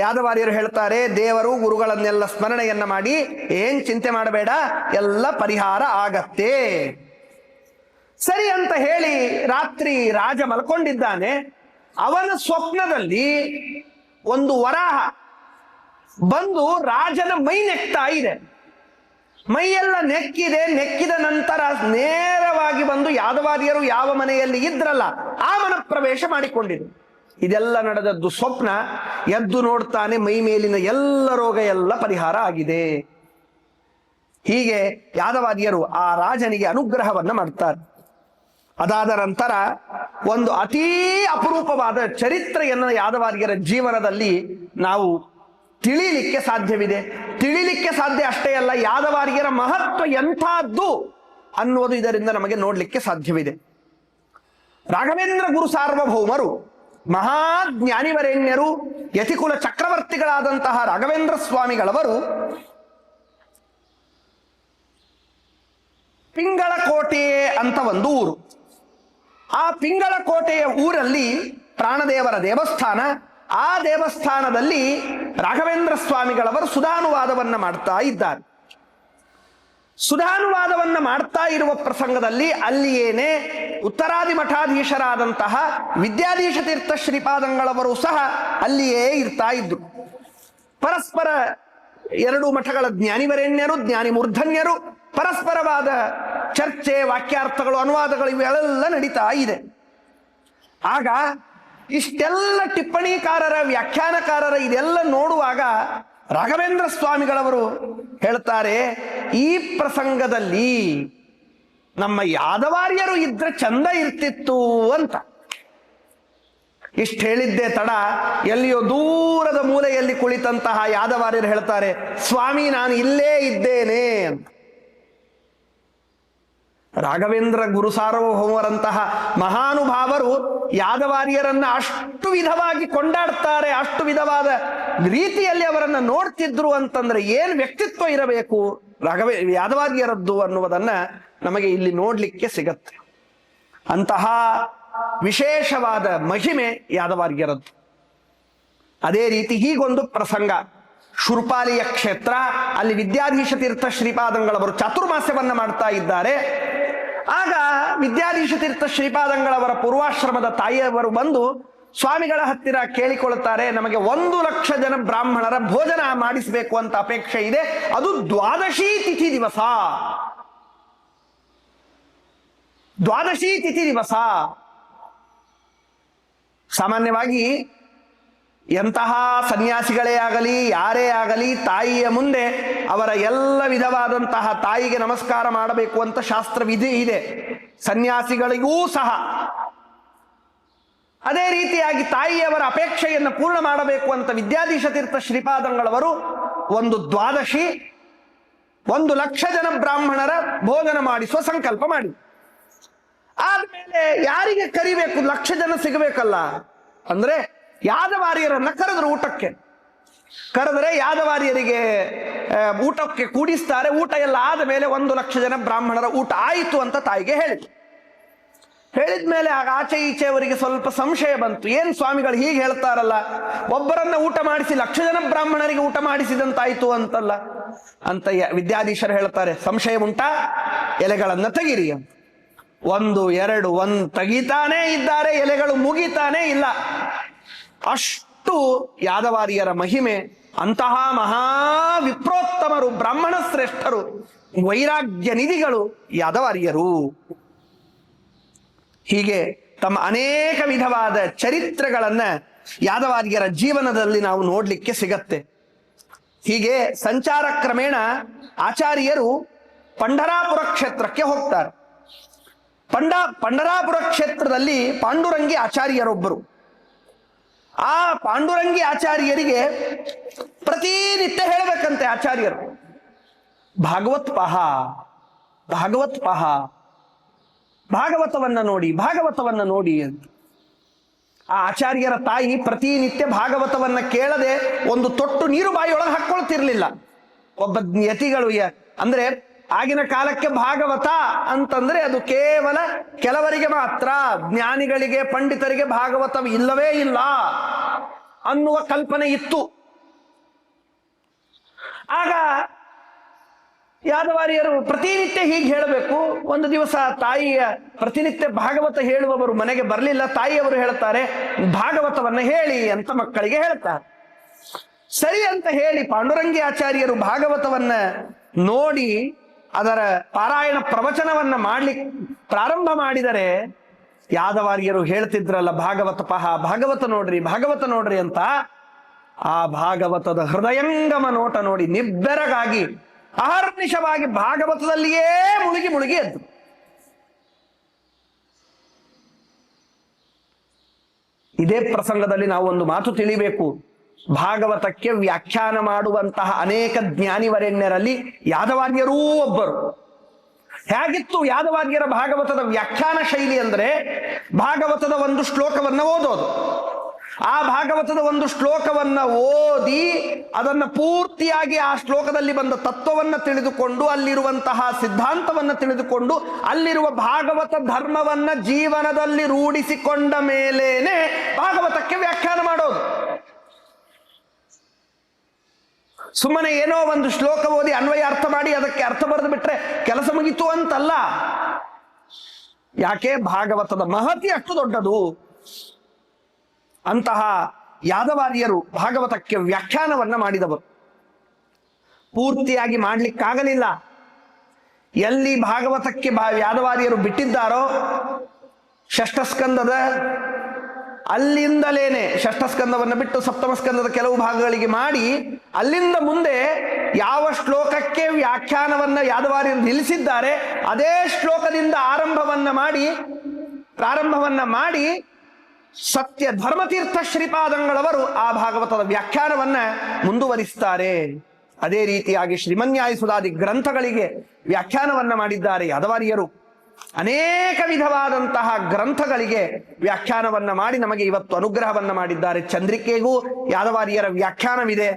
ಯಾದವಾರ್ಯರು ಹೇಳ್ತಾರೆ, ದೇವರು ಗುರುಗಳನ್ನೆಲ್ಲ ಸ್ಮರಣೆಯನ್ನ ಮಾಡಿ ಏನ್ ಚಿಂತೆ ಮಾಡಬೇಡ, ಎಲ್ಲ ಪರಿಹಾರ ಆಗತ್ತೆ ಸರಿ ಅಂತ ಹೇಳಿ ರಾತ್ರಿ ರಾಜ ಮಲ್ಕೊಂಡಿದ್ದಾನೆ. ಅವನ ಸ್ವಪ್ನದಲ್ಲಿ ಒಂದು ವರಾಹ ಬಂದು ರಾಜನ ಮೈ ನೆಕ್ತಾ ಇದೆ. ಮೈಯೆಲ್ಲ ನೆಕ್ಕಿದ ನಂತರ ನೇರವಾಗಿ ಬಂದು ಯಾದವಾರ್ಯರು ಯಾವ ಮನೆಯಲ್ಲಿ ಇದ್ರಲ್ಲ ಆ ಮನ ಪ್ರವೇಶ ಮಾಡಿಕೊಂಡಿದೆ. ಇದೆಲ್ಲ ನಡೆದದ್ದು ಸ್ವಪ್ನ. ಎದ್ದು ನೋಡ್ತಾನೆ, ಮೈ ಮೇಲಿನ ಎಲ್ಲ ರೋಗ ಎಲ್ಲ ಪರಿಹಾರ ಆಗಿದೆ. ಹೀಗೆ ಯಾದವಾರ್ಯರು ಆ ರಾಜನಿಗೆ ಅನುಗ್ರಹವನ್ನ ಮಾಡ್ತಾರೆ. ಅದಾದ ನಂತರ ಒಂದು ಅತೀ ಅಪರೂಪವಾದ ಚರಿತ್ರೆಯನ್ನು ಯಾದವಾರ್ಯರ ಜೀವನದಲ್ಲಿ ನಾವು ತಿಳಿಲಿಕ್ಕೆ ಸಾಧ್ಯವಿದೆ. ತಿಳಿಲಿಕ್ಕೆ ಸಾಧ್ಯ ಅಷ್ಟೇ ಅಲ್ಲ, ಯಾದವಾರ್ಯರ ಮಹತ್ವ ಎಂಥದ್ದು ಅನ್ನುವುದು ಇದರಿಂದ ನಮಗೆ ನೋಡ್ಲಿಕ್ಕೆ ಸಾಧ್ಯವಿದೆ. ರಾಘವೇಂದ್ರ ಗುರು ಸಾರ್ವಭೌಮರು ಮಹಾಜ್ಞಾನಿವರೇಣ್ಯರು, ಯತಿಕುಲ ಚಕ್ರವರ್ತಿಗಳಾದಂತಹ ರಾಘವೇಂದ್ರ ಸ್ವಾಮಿಗಳವರು ಪಿಂಗಳಕೋಟೆ ಅಂತ ಒಂದು ಊರು. ಆ ಪಿಂಗಳಕೋಟೆಯ ಊರಲ್ಲಿ ಪ್ರಾಣದೇವರ ದೇವಸ್ಥಾನ. ಆ ದೇವಸ್ಥಾನದಲ್ಲಿ ರಾಘವೇಂದ್ರ ಸ್ವಾಮಿಗಳವರು ಸುಧಾನುವಾದವನ್ನ ಮಾಡ್ತಾ ಇದ್ದಾರೆ. ಸುಧಾನುವಾದವನ್ನ ಮಾಡ್ತಾ ಇರುವ ಪ್ರಸಂಗದಲ್ಲಿ ಅಲ್ಲಿಯೇನೆ ಉತ್ತರಾದಿ ಮಠಾಧೀಶರಾದಂತಹ ವಿದ್ಯಾಧೀಶ ತೀರ್ಥ ಶ್ರೀಪಾದಂಗಳವರು ಸಹ ಅಲ್ಲಿಯೇ ಇರ್ತಾ ಇದ್ರು. ಪರಸ್ಪರ ಎರಡು ಮಠಗಳ ಜ್ಞಾನಿವರೇಣ್ಯರು, ಜ್ಞಾನಿ ಮೂರ್ಧನ್ಯರು, ಪರಸ್ಪರವಾದ ಚರ್ಚೆ, ವಾಕ್ಯಾರ್ಥಗಳು, ಅನುವಾದಗಳು ಇವೆಲ್ಲ ನಡೀತಾ ಇದೆ. ಆಗ ಇಷ್ಟೆಲ್ಲ ಟಿಪ್ಪಣಿಕಾರರ, ವ್ಯಾಖ್ಯಾನಕಾರರ ಇದೆಲ್ಲ ನೋಡುವಾಗ ರಾಘವೇಂದ್ರ ಸ್ವಾಮಿಗಳವರು ಹೇಳ್ತಾರೆ, ಈ ಪ್ರಸಂಗದಲ್ಲಿ ನಮ್ಮ ಯಾದವಾರ್ಯರು ಇದ್ರೆ ಚಂದ ಇರ್ತಿತ್ತು ಅಂತ. ಇಷ್ಟು ಹೇಳಿದ್ದೆ ತಡ, ಎಲ್ಲಿಯೋ ದೂರದ ಮೂಲೆಯಲ್ಲಿ ಕುಳಿತಂತಹ ಯಾದವಾರ್ಯರು ಹೇಳ್ತಾರೆ, ಸ್ವಾಮಿ ನಾನು ಇಲ್ಲೇ ಇದ್ದೇನೆ ಅಂತ. ರಾಘವೇಂದ್ರ ಗುರು ಸಾರ್ವಭೌಮರಂತಹ ಮಹಾನುಭಾವರು ಯಾದವಾರ್ಯರನ್ನ ಅಷ್ಟು ವಿಧವಾಗಿ ಕೊಂಡಾಡ್ತಾರೆ, ಅಷ್ಟು ವಿಧವಾದ ರೀತಿಯಲ್ಲಿ ಅವರನ್ನ ನೋಡ್ತಿದ್ರು ಅಂತಂದ್ರೆ ಏನು ವ್ಯಕ್ತಿತ್ವ ಇರಬೇಕು ಯಾದವಾರ್ಯರದ್ದು ಅನ್ನುವುದನ್ನ ನಮಗೆ ಇಲ್ಲಿ ನೋಡ್ಲಿಕ್ಕೆ ಸಿಗತ್ತೆ. ಅಂತಹ ವಿಶೇಷವಾದ ಮಹಿಮೆ ಯಾದವಾರ್ಯರದ್ದು. ಅದೇ ರೀತಿ ಹೀಗೊಂದು ಪ್ರಸಂಗ, ಶೂರ್ಪಾಲಿಯ ಕ್ಷೇತ್ರ, ಅಲ್ಲಿ ವಿದ್ಯಾಧೀಶ ತೀರ್ಥ ಶ್ರೀಪಾದಂಗಳವರು ಚಾತುರ್ಮಾಸ್ಯವನ್ನ ಮಾಡ್ತಾ ಇದ್ದಾರೆ. ಆಗ ವಿದ್ಯಾಧೀಶ ತೀರ್ಥ ಶ್ರೀಪಾದಂಗಳವರ ಪೂರ್ವಾಶ್ರಮದ ತಾಯಿಯವರು ಬಂದು ಸ್ವಾಮಿಗಳ ಹತ್ತಿರ ಕೇಳಿಕೊಳ್ಳುತ್ತಾರೆ, ನಮಗೆ 1,00,000 ಜನ ಬ್ರಾಹ್ಮಣರ ಭೋಜನ ಮಾಡಿಸಬೇಕು ಅಂತ ಅಪೇಕ್ಷೆ ಇದೆ, ಅದು ದ್ವಾದಶಿ ತಿಥಿ ದಿವಸ. ದ್ವಾದಶಿ ತಿಥಿ ದಿವಸ. ಸಾಮಾನ್ಯವಾಗಿ ಎಂತಹ ಸನ್ಯಾಸಿಗಳೇ ಆಗಲಿ, ಯಾರೇ ಆಗಲಿ, ತಾಯಿಯ ಮುಂದೆ ಅವರ ಎಲ್ಲ ವಿಧವಾದಂತಹ ತಾಯಿಗೆ ನಮಸ್ಕಾರ ಮಾಡಬೇಕು ಅಂತ ಶಾಸ್ತ್ರ ವಿಧಿ ಇದೆ, ಸನ್ಯಾಸಿಗಳಿಗೂ ಸಹ. ಅದೇ ರೀತಿಯಾಗಿ ತಾಯಿಯವರ ಅಪೇಕ್ಷೆಯನ್ನು ಪೂರ್ಣ ಮಾಡಬೇಕು ಅಂತ ವಿದ್ಯಾಧೀಶ ತೀರ್ಥ ಶ್ರೀಪಾದಂಗಳವರು ಒಂದು ದ್ವಾದಶಿ 1,00,000 ಜನ ಬ್ರಾಹ್ಮಣರ ಭೋಜನ ಮಾಡಿಸುವ ಸಂಕಲ್ಪ ಮಾಡಿ. ಆದ್ಮೇಲೆ ಯಾರಿಗೆ ಕರಿಬೇಕು, 1,00,000 ಜನ ಸಿಗಬೇಕಲ್ಲ, ಅಂದ್ರೆ ಯಾದವಾರ್ಯರನ್ನ ಕರೆದ್ರು ಊಟಕ್ಕೆ. ಕರೆದರೆ ಯಾದವಾರ್ಯರಿಗೆ ಊಟಕ್ಕೆ ಕೂಡಿಸ್ತಾರೆ. ಊಟ ಎಲ್ಲ ಆದ ಮೇಲೆ 1,00,000 ಜನ ಬ್ರಾಹ್ಮಣರ ಊಟ ಆಯಿತು ಅಂತ ತಾಯಿಗೆ ಹೇಳಿದ್ರು. ಹೇಳಿದ್ಮೇಲೆ ಆಗ ಆಚೆ ಈಚೆ ಅವರಿಗೆ ಸ್ವಲ್ಪ ಸಂಶಯ ಬಂತು, ಏನ್ ಸ್ವಾಮಿಗಳು ಹೀಗೆ ಹೇಳ್ತಾರಲ್ಲ, ಒಬ್ಬರನ್ನ ಊಟ ಮಾಡಿಸಿ 1,00,000 ಜನ ಬ್ರಾಹ್ಮಣರಿಗೆ ಊಟ ಮಾಡಿಸಿದಂತಾಯ್ತು ಅಂತಲ್ಲ ಅಂತ. ವಿದ್ಯಾಧೀಶರು ಹೇಳ್ತಾರೆ, ಸಂಶಯ ಉಂಟಾ, ಎಲೆಗಳನ್ನ ತೆಗಿರಿ ಅಂತ. 1, 2 1 ತೆಗಿತಾನೇ ಇದ್ದಾರೆ, ಎಲೆಗಳು ಮುಗಿತಾನೇ ಇಲ್ಲ. ಅಷ್ಟು ಯಾದವಾರ್ಯರ ಮಹಿಮೆ. ಅಂತಹ ಮಹಾ ವಿಪ್ರೋತ್ತಮರು, ಬ್ರಾಹ್ಮಣ ಶ್ರೇಷ್ಠರು, ವೈರಾಗ್ಯ ನಿಧಿಗಳು ಯಾದವಾರ್ಯರು. ಹೀಗೆ ತಮ್ಮ ಅನೇಕ ವಿಧವಾದ ಚರಿತ್ರೆಗಳನ್ನ ಯಾದವಾರ್ಯರ ಜೀವನದಲ್ಲಿ ನಾವು ನೋಡ್ಲಿಕ್ಕೆ ಸಿಗತ್ತೆ. ಹೀಗೆ ಸಂಚಾರ ಕ್ರಮೇಣ ಆಚಾರ್ಯರು ಪಂಢರಾಪುರ ಕ್ಷೇತ್ರಕ್ಕೆ ಹೋಗ್ತಾರೆ. ಪಂಢರಾಪುರ ಕ್ಷೇತ್ರದಲ್ಲಿ ಪಾಂಡುರಂಗಿ ಆಚಾರ್ಯರೊಬ್ಬರು. ಆ ಪಾಂಡುರಂಗಿ ಆಚಾರ್ಯರಿಗೆ ಪ್ರತಿನಿತ್ಯ ಹೇಳಬೇಕಂತೆ ಆಚಾರ್ಯರು, ಭಾಗವತ್ ಪಹ, ಭಾಗವತ್ ಪಹ, ಭಾಗವತವನ್ನ ನೋಡಿ, ಭಾಗವತವನ್ನ ನೋಡಿ ಅಂತ. ಆ ಆಚಾರ್ಯರ ತಾಯಿ ಪ್ರತಿನಿತ್ಯ ಭಾಗವತವನ್ನ ಕೇಳದೆ ಒಂದು ತೊಟ್ಟು ನೀರು ಬಾಯಿಯೊಳಗೆ ಹಾಕೊಳ್ತಿರ್ಲಿಲ್ಲ. ಒಬ್ಬ ಯತಿಗಳು ಅಂದ್ರೆ ಆಗಿನ ಕಾಲಕ್ಕೆ ಭಾಗವತ ಅಂತಂದ್ರೆ ಅದು ಕೇವಲ ಕೆಲವರಿಗೆ ಮಾತ್ರ, ಜ್ಞಾನಿಗಳಿಗೆ, ಪಂಡಿತರಿಗೆ ಭಾಗವತ ಇಲ್ಲವೇ ಇಲ್ಲ ಅನ್ನುವ ಕಲ್ಪನೆ ಇತ್ತು. ಆಗ ಯಾದವಾರ್ಯರು ಪ್ರತಿನಿತ್ಯ ಹೀಗೆ ಹೇಳಬೇಕು. ಒಂದು ದಿವಸ ತಾಯಿಯ ಪ್ರತಿನಿತ್ಯ ಭಾಗವತ ಹೇಳುವವರು ಮನೆಗೆ ಬರಲಿಲ್ಲ. ತಾಯಿಯವರು ಹೇಳ್ತಾರೆ, ಭಾಗವತವನ್ನ ಹೇಳಿ ಅಂತ ಮಕ್ಕಳಿಗೆ ಹೇಳ್ತಾರೆ. ಸರಿ ಅಂತ ಹೇಳಿ ಪಾಂಡುರಂಗಿ ಆಚಾರ್ಯರು ಭಾಗವತವನ್ನ ನೋಡಿ ಅದರ ಪಾರಾಯಣ ಪ್ರವಚನವನ್ನ ಮಾಡ್ಲಿಕ್ಕೆ ಪ್ರಾರಂಭ ಮಾಡಿದರೆ, ಯಾದವಾರ್ಯರು ಹೇಳ್ತಿದ್ರಲ್ಲ ಭಾಗವತ ಪಹ, ಭಾಗವತ ನೋಡ್ರಿ, ಭಾಗವತ ನೋಡ್ರಿ ಅಂತ. ಆ ಭಾಗವತದ ಹೃದಯಂಗಮ ನೋಟ ನೋಡಿ ನಿಬ್ಬೆರಗಾಗಿ ಅಹರ್ನಿಶವಾಗಿ ಭಾಗವತದಲ್ಲಿಯೇ ಮುಳುಗಿ ಮುಳುಗಿ ಎದ್ದು. ಇದೇ ಪ್ರಸಂಗದಲ್ಲಿ ನಾವು ಒಂದು ಮಾತು ತಿಳಿಬೇಕು. ಭಾಗವತಕ್ಕೆ ವ್ಯಾಖ್ಯಾನ ಮಾಡುವಂತಹ ಅನೇಕ ಜ್ಞಾನಿವರೆಣ್ಯರಲ್ಲಿ ಯಾದವಾರ್ಯರೂ ಒಬ್ಬರು. ಹೇಗಿತ್ತು ಯಾದವಾರ್ಯರ ಭಾಗವತದ ವ್ಯಾಖ್ಯಾನ ಶೈಲಿ ಅಂದ್ರೆ, ಭಾಗವತದ ಒಂದು ಶ್ಲೋಕವನ್ನ ಓದೋದು, ಆ ಭಾಗವತದ ಒಂದು ಶ್ಲೋಕವನ್ನ ಓದಿ ಅದನ್ನ ಪೂರ್ತಿಯಾಗಿ ಆ ಶ್ಲೋಕದಲ್ಲಿ ಬಂದ ತತ್ವವನ್ನ ತಿಳಿದುಕೊಂಡು ಅಲ್ಲಿರುವಂತಹ ಸಿದ್ಧಾಂತವನ್ನ ತಿಳಿದುಕೊಂಡು ಅಲ್ಲಿರುವ ಭಾಗವತ ಧರ್ಮವನ್ನ ಜೀವನದಲ್ಲಿ ರೂಢಿಸಿಕೊಂಡ ಮೇಲೇನೆ ಭಾಗವತಕ್ಕೆ ವ್ಯಾಖ್ಯಾನ ಮಾಡೋದು. ಸುಮ್ಮನೆ ಏನೋ ಒಂದು ಶ್ಲೋಕ ಓದಿ ಅನ್ವಯ ಅರ್ಥ ಮಾಡಿ ಅದಕ್ಕೆ ಅರ್ಥ ಬರೆದು ಬಿಟ್ರೆ ಕೆಲಸ ಮುಗಿತು ಅಂತಲ್ಲ. ಯಾಕೆ? ಭಾಗವತದ ಮಹತಿ ಅಷ್ಟು ದೊಡ್ಡದು. ಅಂತಹ ಯಾದವಾರ್ಯರು ಭಾಗವತಕ್ಕೆ ವ್ಯಾಖ್ಯಾನವನ್ನ ಮಾಡಿದವರು. ಪೂರ್ತಿಯಾಗಿ ಮಾಡ್ಲಿಕ್ಕಾಗಲಿಲ್ಲ. ಎಲ್ಲಿ ಭಾಗವತಕ್ಕೆ ಯಾದವಾರ್ಯರು ಬಿಟ್ಟಿದ್ದಾರೋ ಷಷ್ಠಸ್ಕಂದದ ಅಲ್ಲಿಂದಲೇನೆ ಷಷ್ಠಸ್ಕಂದವನ್ನು ಬಿಟ್ಟು ಸಪ್ತಮ ಸ್ಕಂದದ ಕೆಲವು ಭಾಗಗಳಿಗೆ ಮಾಡಿ ಅಲ್ಲಿಂದ ಮುಂದೆ ಯಾವ ಶ್ಲೋಕಕ್ಕೆ ವ್ಯಾಖ್ಯಾನವನ್ನ ಯಾದವಾರ್ಯರು ನಿಲ್ಲಿಸಿದ್ದಾರೆ ಅದೇ ಶ್ಲೋಕದಿಂದ ಪ್ರಾರಂಭವನ್ನ ಮಾಡಿ ಸತ್ಯ ಧರ್ಮತೀರ್ಥ ಶ್ರೀಪಾದಂಗಳವರು ಆ ಭಾಗವತದ ವ್ಯಾಖ್ಯಾನವನ್ನ ಮುಂದುವರಿಸ್ತಾರೆ. ಅದೇ ರೀತಿಯಾಗಿ ಶ್ರೀಮನ್ಯಾಯಸುಧಾದಿ ಗ್ರಂಥಗಳಿಗೆ ವ್ಯಾಖ್ಯಾನವನ್ನ ಮಾಡಿದ್ದಾರೆ ಯಾದವಾರ್ಯರು. ಅನೇಕ ವಿಧವಾದಂತಹ ಗ್ರಂಥಗಳಿಗೆ ವ್ಯಾಖ್ಯಾನವನ್ನ ಮಾಡಿ ನಮಗೆ ಇವತ್ತು ಅನುಗ್ರಹವನ್ನ ಮಾಡಿದ್ದಾರೆ. ಚಂದ್ರಿಕೆಗೂ ಯಾದವಾರ್ಯರ ವ್ಯಾಖ್ಯಾನವಿದೆ,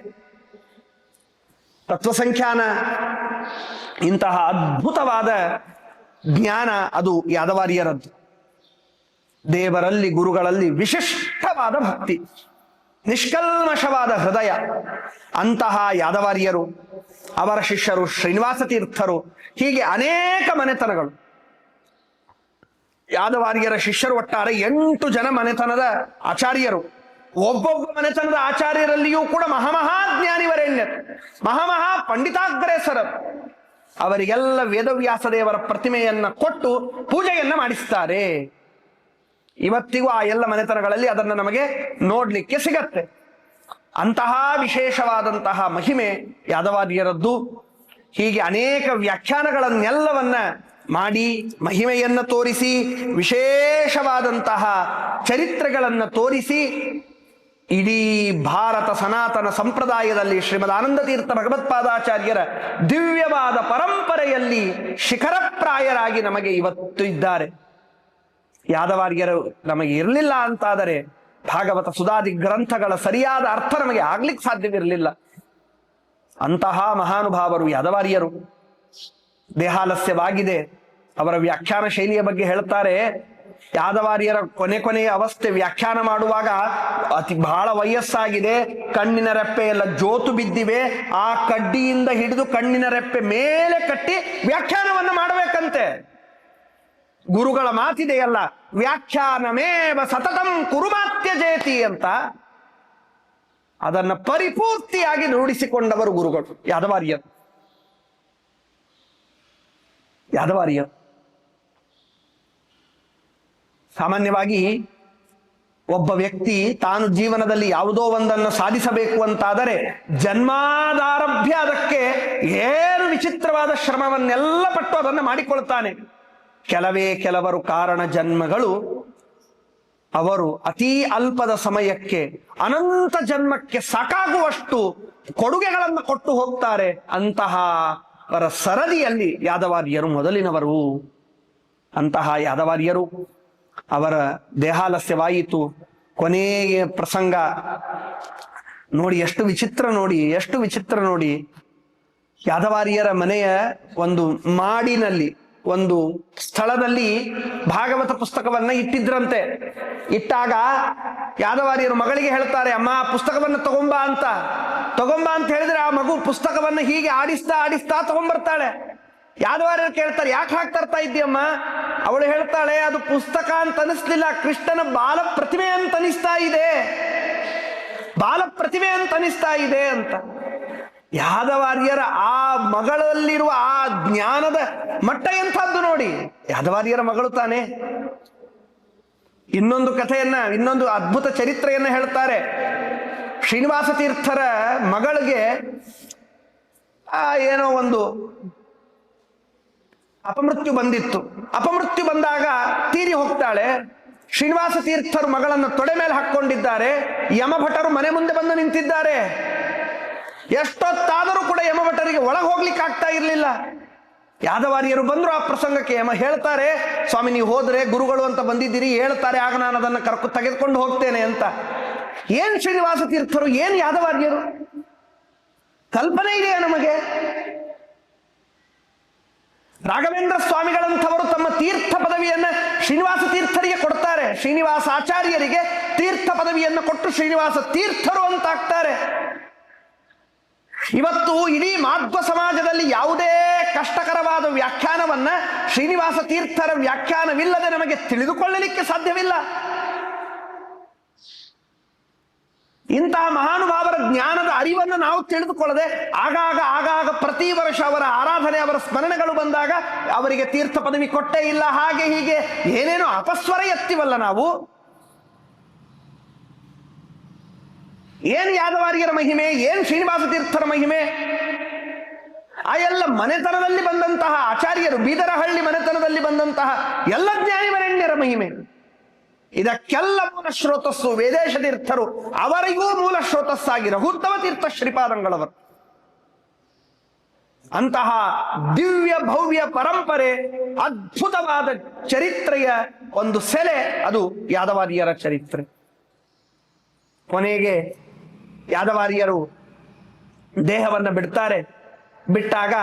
ತತ್ವಸಂಖ್ಯಾನ, ಇಂತಹ ಅದ್ಭುತವಾದ ಜ್ಞಾನ ಅದು ಯಾದವಾರ್ಯರದ್ದು. ದೇವರಲ್ಲಿ ಗುರುಗಳಲ್ಲಿ ವಿಶಿಷ್ಟವಾದ ಭಕ್ತಿ, ನಿಷ್ಕಲ್ಮಶವಾದ ಹೃದಯ. ಅಂತಹ ಯಾದವಾರ್ಯರು, ಅವರ ಶಿಷ್ಯರು ಶ್ರೀನಿವಾಸ ತೀರ್ಥರು, ಹೀಗೆ ಅನೇಕ ಮನೆತನಗಳು. ಯಾದವಾರ್ಯರ ಶಿಷ್ಯರು ಒಟ್ಟಾರೆ 8 ಜನ ಮನೆತನದ ಆಚಾರ್ಯರು. ಒಬ್ಬೊಬ್ಬ ಮನೆತನದ ಆಚಾರ್ಯರಲ್ಲಿಯೂ ಕೂಡ ಮಹಾಮಹಾಜ್ಞಾನಿವರೇಣ್ಯರು, ಮಹಾಮಹಾ ಪಂಡಿತಾಗ್ರೇಸರರು. ಅವರಿಗೆಲ್ಲ ವೇದವ್ಯಾಸ ದೇವರ ಪ್ರತಿಮೆಯನ್ನ ಕೊಟ್ಟು ಪೂಜೆಯನ್ನ ಮಾಡಿಸ್ತಾರೆ. ಇವತ್ತಿಗೂ ಆ ಎಲ್ಲ ಮನೆತನಗಳಲ್ಲಿ ಅದನ್ನು ನಮಗೆ ನೋಡ್ಲಿಕ್ಕೆ ಸಿಗತ್ತೆ. ಅಂತಹ ವಿಶೇಷವಾದಂತಹ ಮಹಿಮೆ ಯಾದವಾರ್ಯರದ್ದು. ಹೀಗೆ ಅನೇಕ ವ್ಯಾಖ್ಯಾನಗಳನ್ನೆಲ್ಲವನ್ನ ಮಾಡಿ ಮಹಿಮೆಯನ್ನ ತೋರಿಸಿ ವಿಶೇಷವಾದಂತಹ ಚರಿತ್ರೆಗಳನ್ನ ತೋರಿಸಿ ಇಡೀ ಭಾರತ ಸನಾತನ ಸಂಪ್ರದಾಯದಲ್ಲಿ ಶ್ರೀಮದ್ ಆನಂದ ತೀರ್ಥ ಭಗವತ್ಪಾದಾಚಾರ್ಯರ ದಿವ್ಯವಾದ ಪರಂಪರೆಯಲ್ಲಿ ಶಿಖರಪ್ರಾಯರಾಗಿ ನಮಗೆ ಇವತ್ತು ಇದ್ದಾರೆ. ಯಾದವಾರ್ಯರು ನಮಗೆ ಇರಲಿಲ್ಲ ಅಂತಾದರೆ ಭಾಗವತ ಸುಧಾದಿ ಗ್ರಂಥಗಳ ಸರಿಯಾದ ಅರ್ಥ ನಮಗೆ ಆಗ್ಲಿಕ್ಕೆ ಸಾಧ್ಯವಿರಲಿಲ್ಲ. ಅಂತಹ ಮಹಾನುಭಾವರು ಯಾದವಾರ್ಯರು. ದೇಹಾಲಸ್ಯವಾಗಿದೆ. ಅವರ ವ್ಯಾಖ್ಯಾನ ಶೈಲಿಯ ಬಗ್ಗೆ ಹೇಳ್ತಾರೆ. ಯಾದವಾರ್ಯರ ಕೊನೆಯ ಅವಸ್ಥೆ ವ್ಯಾಖ್ಯಾನ ಮಾಡುವಾಗ ಬಹಳ ವಯಸ್ಸಾಗಿದೆ, ಕಣ್ಣಿನ ರೆಪ್ಪೆ ಎಲ್ಲ ಜೋತು ಬಿದ್ದಿವೆ, ಆ ಕಡ್ಡಿಯಿಂದ ಹಿಡಿದು ಕಣ್ಣಿನ ರೆಪ್ಪೆ ಮೇಲೆ ಕಟ್ಟಿ ವ್ಯಾಖ್ಯಾನವನ್ನು ಮಾಡಬೇಕಂತೆ. ಗುರುಗಳ ಮಾತಿದೆಯಲ್ಲ, ವ್ಯಾಖ್ಯಾನಮೇವ ಸತತಂ ಕುರುಮಾತ್ಯಜೇತಿ ಅಂತ, ಅದನ್ನ ಪರಿಪೂರ್ತಿಯಾಗಿ ರೂಢಿಸಿಕೊಂಡವರು ಗುರುಗಳು ಯಾದವಾರ್ಯರು. ಸಾಮಾನ್ಯವಾಗಿ ಒಬ್ಬ ವ್ಯಕ್ತಿ ತಾನು ಜೀವನದಲ್ಲಿ ಯಾವುದೋ ಒಂದನ್ನು ಸಾಧಿಸಬೇಕು ಅಂತಾದರೆ ಜನ್ಮಾದಾರಭ್ಯ ಅದಕ್ಕೆ ಏನು ವಿಚಿತ್ರವಾದ ಶ್ರಮವನ್ನೆಲ್ಲ ಪಟ್ಟು ಅದನ್ನು ಮಾಡಿಕೊಳ್ತಾನೆ. ಕೆಲವರು ಕಾರಣ ಜನ್ಮಗಳು, ಅವರು ಅತೀ ಅಲ್ಪದ ಸಮಯಕ್ಕೆ ಅನಂತ ಜನ್ಮಕ್ಕೆ ಸಾಕಾಗುವಷ್ಟು ಕೊಡುಗೆಗಳನ್ನು ಕೊಟ್ಟು ಹೋಗ್ತಾರೆ. ಅಂತಹ ಅವರ ಸರದಿಯಲ್ಲಿ ಯಾದವಾರ್ಯರು ಮೊದಲಿನವರು. ಅಂತಹ ಯಾದವಾರ್ಯರು ಅವರ ದೇಹಾಲಸ್ಯವಾಯಿತು. ಕೊನೆಯ ಪ್ರಸಂಗ ನೋಡಿ, ಎಷ್ಟು ವಿಚಿತ್ರ ನೋಡಿ. ಯಾದವಾರ್ಯರ ಮನೆಯ ಒಂದು ಮಾಡಿನಲ್ಲಿ, ಒಂದು ಸ್ಥಳದಲ್ಲಿ ಭಾಗವತ ಪುಸ್ತಕವನ್ನ ಇಟ್ಟಿದ್ರಂತೆ. ಇಟ್ಟಾಗ ಯಾದವಾರ್ಯರು ಮಗಳಿಗೆ ಹೇಳ್ತಾರೆ, ಅಮ್ಮ ಪುಸ್ತಕವನ್ನು ತಗೊಂಬಾ ಅಂತ ಹೇಳಿದ್ರೆ ಆ ಮಗು ಪುಸ್ತಕವನ್ನು ಹೀಗೆ ಆಡಿಸ್ತಾ ತಗೊಂಡ್ಬರ್ತಾಳೆ. ಯಾದವಾರ್ಯರು ಕೇಳ್ತಾರೆ, ಯಾಕೆ ಹಾಗೆ ತರ್ತಾ ಇದ್ದೀಯಮ್ಮ? ಅವಳು ಹೇಳ್ತಾಳೆ, ಅದು ಪುಸ್ತಕ ಅಂತ ಅನಿಸ್ಲಿಲ್ಲ, ಕೃಷ್ಣನ ಬಾಲ ಪ್ರತಿಮೆ ಅಂತ ಅನಿಸ್ತಾ ಇದೆ ಅಂತ. ಯಾದವಾರ್ಯರ ಆ ಮಗಳಲ್ಲಿರುವ ಆ ಜ್ಞಾನದ ಮಟ್ಟ ಎಂಥದ್ದು ನೋಡಿ. ಯಾದವಾರ್ಯರ ಮಗಳು ತಾನೆ. ಇನ್ನೊಂದು ಅದ್ಭುತ ಚರಿತ್ರೆಯನ್ನ ಹೇಳ್ತಾರೆ. ಶ್ರೀನಿವಾಸ ತೀರ್ಥರ ಮಗಳಿಗೆ ಏನೋ ಒಂದು ಅಪಮೃತ್ಯು ಬಂದಿತ್ತು. ಅಪಮೃತ್ಯು ಬಂದಾಗ ತೀರಿ ಹೋಗ್ತಾಳೆ. ಶ್ರೀನಿವಾಸ ತೀರ್ಥರು ಮಗಳನ್ನು ತೊಡೆ ಮೇಲೆ ಹಾಕೊಂಡಿದ್ದಾರೆ. ಯಮಭಟರು ಮನೆ ಮುಂದೆ ಬಂದು ನಿಂತಿದ್ದಾರೆ. ಎಷ್ಟೊತ್ತಾದರೂ ಕೂಡ ಯಮಭಟರಿಗೆ ಒಳಗೆ ಹೋಗ್ಲಿಕ್ಕೆ ಆಗ್ತಾ ಇರಲಿಲ್ಲ. ಯಾದವಾರ್ಯರು ಬಂದ್ರು ಆ ಪ್ರಸಂಗಕ್ಕೆ. ಯಮ ಹೇಳ್ತಾರೆ, ಸ್ವಾಮಿ ನೀವು ಹೋದ್ರೆ ಗುರುಗಳು ಅಂತ ಬಂದಿದ್ದೀರಿ ಹೇಳ್ತಾರೆ, ಆಗ ನಾನು ಅದನ್ನು ತೆಗೆದುಕೊಂಡು ಹೋಗ್ತೇನೆ ಅಂತ. ಏನ್ ಶ್ರೀನಿವಾಸ ತೀರ್ಥರು, ಏನ್ ಯಾದವಾರ್ಯರು, ಕಲ್ಪನೆ ಇದೆಯಾ ನಮಗೆ? ರಾಘವೇಂದ್ರ ಸ್ವಾಮಿಗಳಂಥವರು ತಮ್ಮ ತೀರ್ಥ ಪದವಿಯನ್ನ ಶ್ರೀನಿವಾಸ ತೀರ್ಥರಿಗೆ ಕೊಡ್ತಾರೆ. ಶ್ರೀನಿವಾಸ ಆಚಾರ್ಯರಿಗೆ ತೀರ್ಥ ಪದವಿಯನ್ನು ಕೊಟ್ಟು ಶ್ರೀನಿವಾಸ ತೀರ್ಥರು ಅಂತಾಗ್ತಾರೆ. ಇವತ್ತು ಇಡೀ ಮಾಧ್ವ ಸಮಾಜದಲ್ಲಿ ಯಾವುದೇ ಕಷ್ಟಕರವಾದ ವ್ಯಾಖ್ಯಾನವನ್ನ ಶ್ರೀನಿವಾಸ ತೀರ್ಥರ ವ್ಯಾಖ್ಯಾನವಿಲ್ಲದೆ ನಮಗೆ ತಿಳಿದುಕೊಳ್ಳಲಿಕ್ಕೆ ಸಾಧ್ಯವಿಲ್ಲ. ಇಂತಹ ಮಹಾನುಭಾವರ ಜ್ಞಾನದ ಅರಿವನ್ನು ನಾವು ತಿಳಿದುಕೊಳ್ಳದೆ ಆಗಾಗ ಪ್ರತಿ ವರ್ಷ ಅವರ ಆರಾಧನೆ, ಅವರ ಸ್ಮರಣೆಗಳು ಬಂದಾಗ ಅವರಿಗೆ ತೀರ್ಥ ಪದವಿ ಕೊಟ್ಟೇ ಇಲ್ಲ, ಹಾಗೆ ಹೀಗೆ ಏನೇನೋ ಅಪಸ್ವರ ಎತ್ತಿವಲ್ಲ ನಾವು. ಏನ್ ಯಾದವಾರ್ಯರ ಮಹಿಮೆ, ಏನ್ ಶ್ರೀನಿವಾಸ ತೀರ್ಥರ ಮಹಿಮೆ? ಆ ಎಲ್ಲ ಮನೆತನದಲ್ಲಿ ಬಂದಂತಹ ಆಚಾರ್ಯರು, ಬೀದರಹಳ್ಳಿ ಮನೆತನದಲ್ಲಿ ಬಂದಂತಹ ಎಲ್ಲ ಜ್ಞಾನಿವರೆಣ್ಯರ ಮಹಿಮೆ. ಇದಕ್ಕೆಲ್ಲ ಮೂಲ ಶ್ರೋತಸ್ಸು ವೇದೇಶ ತೀರ್ಥರು, ಅವರಿಗೂ ಮೂಲ ಶ್ರೋತಸ್ಸಾಗಿ ರಘುತ್ತಮ ತೀರ್ಥ ಶ್ರೀಪಾದಂಗಳವರು. ಅಂತಹ ದಿವ್ಯ ಭವ್ಯ ಪರಂಪರೆ, ಅದ್ಭುತವಾದ ಚರಿತ್ರೆಯ ಒಂದು ಸೆಲೆ ಅದು ಯಾದವಾರ್ಯರ ಚರಿತ್ರೆ. ಕೊನೆಗೆ ಯಾದವಾರ್ಯರು ದೇಹವನ್ನು ಬಿಡ್ತಾರೆ. ಬಿಟ್ಟಾಗ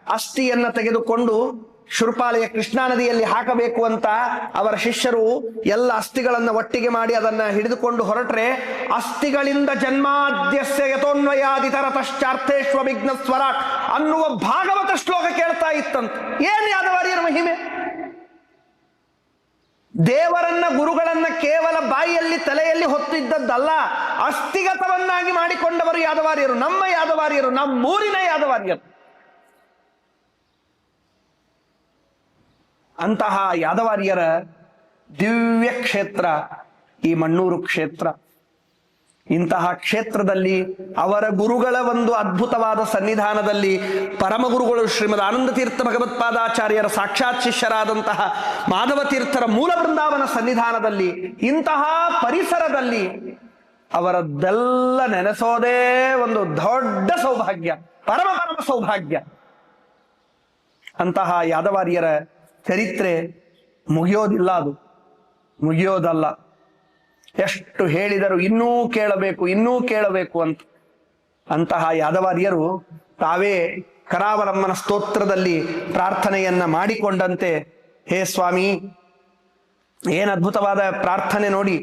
ಅಸ್ಥಿಯನ್ನ ತೆಗೆದುಕೊಂಡು ಶುರ್ಪಾಲೆಯ ಕೃಷ್ಣಾ ನದಿಯಲ್ಲಿ ಹಾಕಬೇಕು ಅಂತ ಅವರ ಶಿಷ್ಯರು ಎಲ್ಲ ಅಸ್ಥಿಗಳನ್ನ ಒಟ್ಟಿಗೆ ಮಾಡಿ ಅದನ್ನ ಹಿಡಿದುಕೊಂಡು ಹೊರಟ್ರೆ, ಅಸ್ಥಿಗಳಿಂದ ಜನ್ಮಾದ್ಯಸ್ಯ ಯಥೋನ್ವಯಾದಿತರತಶ್ಚಾರ್ಥೇಶ್ವ ವಿಘ್ನ ಸ್ವರಾಟ್ ಅನ್ನುವ ಭಾಗವತ ಶ್ಲೋಕ ಕೇಳ್ತಾ ಇತ್ತಂತ. ಏನ್ ಯಾದವಾರ್ಯರ ಮಹಿಮೆ! ದೇವರನ್ನ, ಗುರುಗಳನ್ನ ಕೇವಲ ಬಾಯಿಯಲ್ಲಿ ತಲೆಯಲ್ಲಿ ಹೊತ್ತಿದ್ದದ್ದಲ್ಲ, ಅಸ್ಥಿಗತವನ್ನಾಗಿ ಮಾಡಿಕೊಂಡವರು ಯಾದವಾರ್ಯರು. ನಮ್ಮ ಯಾದವಾರ್ಯರು, ನಮ್ಮೂರಿನ ಯಾದವಾರ್ಯರು. ಅಂತಹ ಯಾದವಾರ್ಯರ ದಿವ್ಯ ಕ್ಷೇತ್ರ ಈ ಮಣ್ಣೂರು ಕ್ಷೇತ್ರ. ಇಂತಹ ಕ್ಷೇತ್ರದಲ್ಲಿ ಅವರ ಗುರುಗಳ ಒಂದು ಅದ್ಭುತವಾದ ಸನ್ನಿಧಾನದಲ್ಲಿ ಪರಮಗುರುಗಳು ಶ್ರೀಮದ್ ಆನಂದ ತೀರ್ಥ ಭಗವತ್ಪಾದಾಚಾರ್ಯರ ಸಾಕ್ಷಾತ್ ಶಿಷ್ಯರಾದಂತಹ ಮಾಧವ ತೀರ್ಥರ ಮೂಲ ಬೃಂದಾವನ ಸನ್ನಿಧಾನದಲ್ಲಿ, ಇಂತಹ ಪರಿಸರದಲ್ಲಿ ಅವರದ್ದೆಲ್ಲ ನೆನೆಸೋದೇ ಒಂದು ದೊಡ್ಡ ಸೌಭಾಗ್ಯ, ಪರಮ ಸೌಭಾಗ್ಯ. ಅಂತಹ ಯಾದವಾರ್ಯರ ಚರಿತ್ರೆ ಮುಗಿಯೋದಿಲ್ಲ, ಅದು ಮುಗಿಯೋದಲ್ಲ. ಎಷ್ಟು ಹೇಳಿದರು ಇನ್ನೂ ಕೇಳಬೇಕು ಅಂತ. ಅಂತಹ ಯಾದವಾರ್ಯರು ತಾವೇ ಕರಾವಲಂಬನ ಸ್ತೋತ್ರದಲ್ಲಿ ಪ್ರಾರ್ಥನೆಯನ್ನ ಮಾಡಿಕೊಂಡಂತೆ, ಹೇ ಸ್ವಾಮಿ, ಏನ್ ಅದ್ಭುತವಾದ ಪ್ರಾರ್ಥನೆ ನೋಡಿ.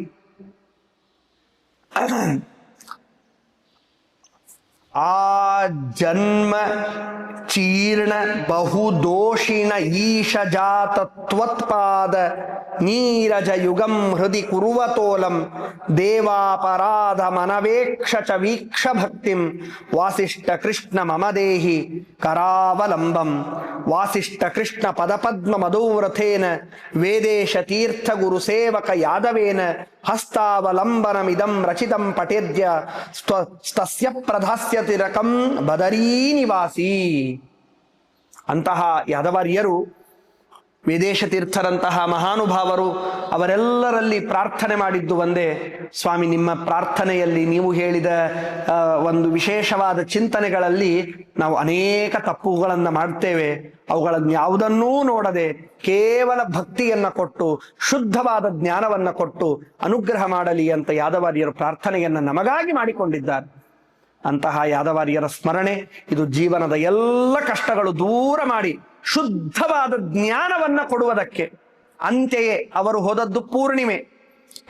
ಆ ಜನ್ಮ ಚೀರ್ಣ ಬಹುದೋಷಿಣ ಈಶ ಜಾತ ತ್ವತ್ಪಾದ ನೀರಜ ಯುಗಂ ಹೃದಿ ಕುರುವತೋಲಂ ದೇವಾಪರಾಧ ಮನವೇಕ್ಷ ಚ ವೀಕ್ಷ ಭಕ್ತಿಂ ವಾಸಿಷ್ಠ ಕೃಷ್ಣ ಮಮ ದೇಹಿ ಕರಾವಲಂಬಂ ವಾಸಿಷ್ಠ ಕೃಷ್ಣ ಪದಪದ್ಮ ಮಧೋವ್ರಥೇನ ವೇದೇಶ ತೀರ್ಥ ಗುರು ಸೇವಕ ಯಾದವೇನ ಹಸ್ತಾವಲಂಬನಮಿದಂ ರಚಿತಂ ಪಠೇದ್ಯ ಸ್ತಸ್ಯ ಪ್ರಧಾಸ್ಯತಿರಕಂ ಬದರೀ ನಿವಾಸಿ. ಅಂತಹ ಯಾದವಾರ್ಯರು, ವೇದೇಶ ತೀರ್ಥರಂತಹ ಮಹಾನುಭಾವರು, ಅವರೆಲ್ಲರಲ್ಲಿ ಪ್ರಾರ್ಥನೆ ಮಾಡಿದ್ದು ಒಂದೇ, ಸ್ವಾಮಿ ನಿಮ್ಮ ಪ್ರಾರ್ಥನೆಯಲ್ಲಿ ನೀವು ಹೇಳಿದ ಒಂದು ವಿಶೇಷವಾದ ಚಿಂತನೆಗಳಲ್ಲಿ ನಾವು ಅನೇಕ ತಪ್ಪುಗಳನ್ನು ಮಾಡ್ತೇವೆ. ಅವುಗಳನ್ನು ಯಾವುದನ್ನೂ ನೋಡದೆ ಕೇವಲ ಭಕ್ತಿಯನ್ನ ಕೊಟ್ಟು ಶುದ್ಧವಾದ ಜ್ಞಾನವನ್ನ ಕೊಟ್ಟು ಅನುಗ್ರಹ ಮಾಡಲಿ ಅಂತ ಯಾದವಾರ್ಯರು ಪ್ರಾರ್ಥನೆಯನ್ನ ನಮಗಾಗಿ ಮಾಡಿಕೊಂಡಿದ್ದಾರೆ. ಅಂತಹ ಯಾದವಾರ್ಯರ ಸ್ಮರಣೆ ಇದು ಜೀವನದ ಎಲ್ಲ ಕಷ್ಟಗಳು ದೂರ ಮಾಡಿ ಶುದ್ಧವಾದ ಜ್ಞಾನವನ್ನ ಕೊಡುವುದಕ್ಕೆ. ಅಂತೆಯೇ ಅವರು ಹೋದದ್ದು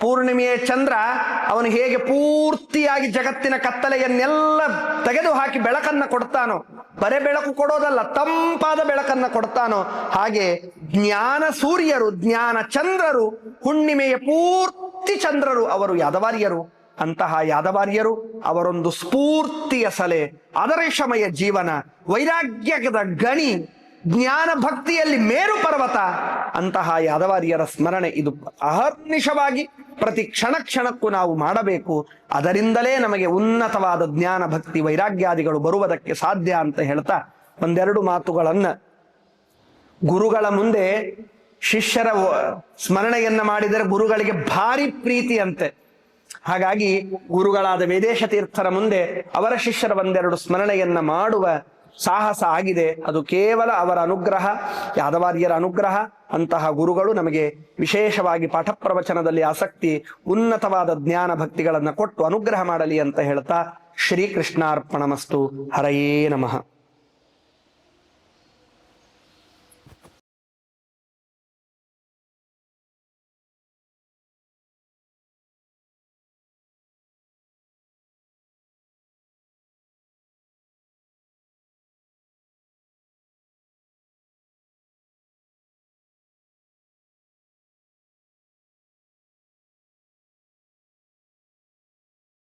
ಪೂರ್ಣಿಮೆಯ ಚಂದ್ರ ಅವನು ಹೇಗೆ ಪೂರ್ತಿಯಾಗಿ ಜಗತ್ತಿನ ಕತ್ತಲೆಯನ್ನೆಲ್ಲ ತೆಗೆದು ಹಾಕಿ ಬೆಳಕನ್ನ ಕೊಡ್ತಾನೋ, ಬರೆ ಬೆಳಕು ಕೊಡೋದಲ್ಲ, ತಂಪಾದ ಬೆಳಕನ್ನ ಕೊಡ್ತಾನೋ, ಹಾಗೆ ಜ್ಞಾನ ಸೂರ್ಯರು, ಜ್ಞಾನ ಚಂದ್ರರು, ಹುಣ್ಣಿಮೆಯ ಪೂರ್ತಿ ಚಂದ್ರರು ಅವರು ಯಾದವಾರ್ಯರು. ಅಂತಹ ಯಾದವಾರ್ಯರು ಅವರೊಂದು ಸ್ಫೂರ್ತಿಯ ಸಲೆ, ಆದರ್ಶಮಯ ಜೀವನ, ವೈರಾಗ್ಯದ ಗಣಿ, ಜ್ಞಾನ ಭಕ್ತಿಯಲ್ಲಿ ಮೇರು ಪರ್ವತ. ಅಂತಹ ಯಾದವಾರ್ಯರ ಸ್ಮರಣೆ ಇದು ಅಹರ್ನಿಶವಾಗಿ ಪ್ರತಿ ಕ್ಷಣಕ್ಕೂ ನಾವು ಮಾಡಬೇಕು. ಅದರಿಂದಲೇ ನಮಗೆ ಉನ್ನತವಾದ ಜ್ಞಾನ ಭಕ್ತಿ ವೈರಾಗ್ಯಾದಿಗಳು ಬರುವುದಕ್ಕೆ ಸಾಧ್ಯ ಅಂತ ಹೇಳ್ತಾ ಒಂದೆರಡು ಮಾತುಗಳನ್ನ, ಗುರುಗಳ ಮುಂದೆ ಶಿಷ್ಯರ ಸ್ಮರಣೆಯನ್ನ ಮಾಡಿದರೆ ಗುರುಗಳಿಗೆ ಭಾರಿ ಪ್ರೀತಿ ಅಂತೆ. ಹಾಗಾಗಿ ಗುರುಗಳಾದ ವೇದೇಶ ತೀರ್ಥರ ಮುಂದೆ ಅವರ ಶಿಷ್ಯರ ಒಂದೆರಡು ಸ್ಮರಣೆಯನ್ನ ಮಾಡುವ ಸಾಹಸ ಆಗಿದೆ, ಅದು ಕೇವಲ ಅವರ ಅನುಗ್ರಹ, ಯಾದವಾರ್ಯರ ಅನುಗ್ರಹ. ಅಂತಹ ಗುರುಗಳು ನಮಗೆ ವಿಶೇಷವಾಗಿ ಪಾಠ ಪ್ರವಚನದಲ್ಲಿ ಆಸಕ್ತಿ, ಉನ್ನತವಾದ ಜ್ಞಾನ ಭಕ್ತಿಗಳನ್ನು ಕೊಟ್ಟು ಅನುಗ್ರಹ ಮಾಡಲಿ ಅಂತ ಹೇಳ್ತಾ ಶ್ರೀಕೃಷ್ಣಾರ್ಪಣಮಸ್ತು. ಹರಯೇ ನಮಃ.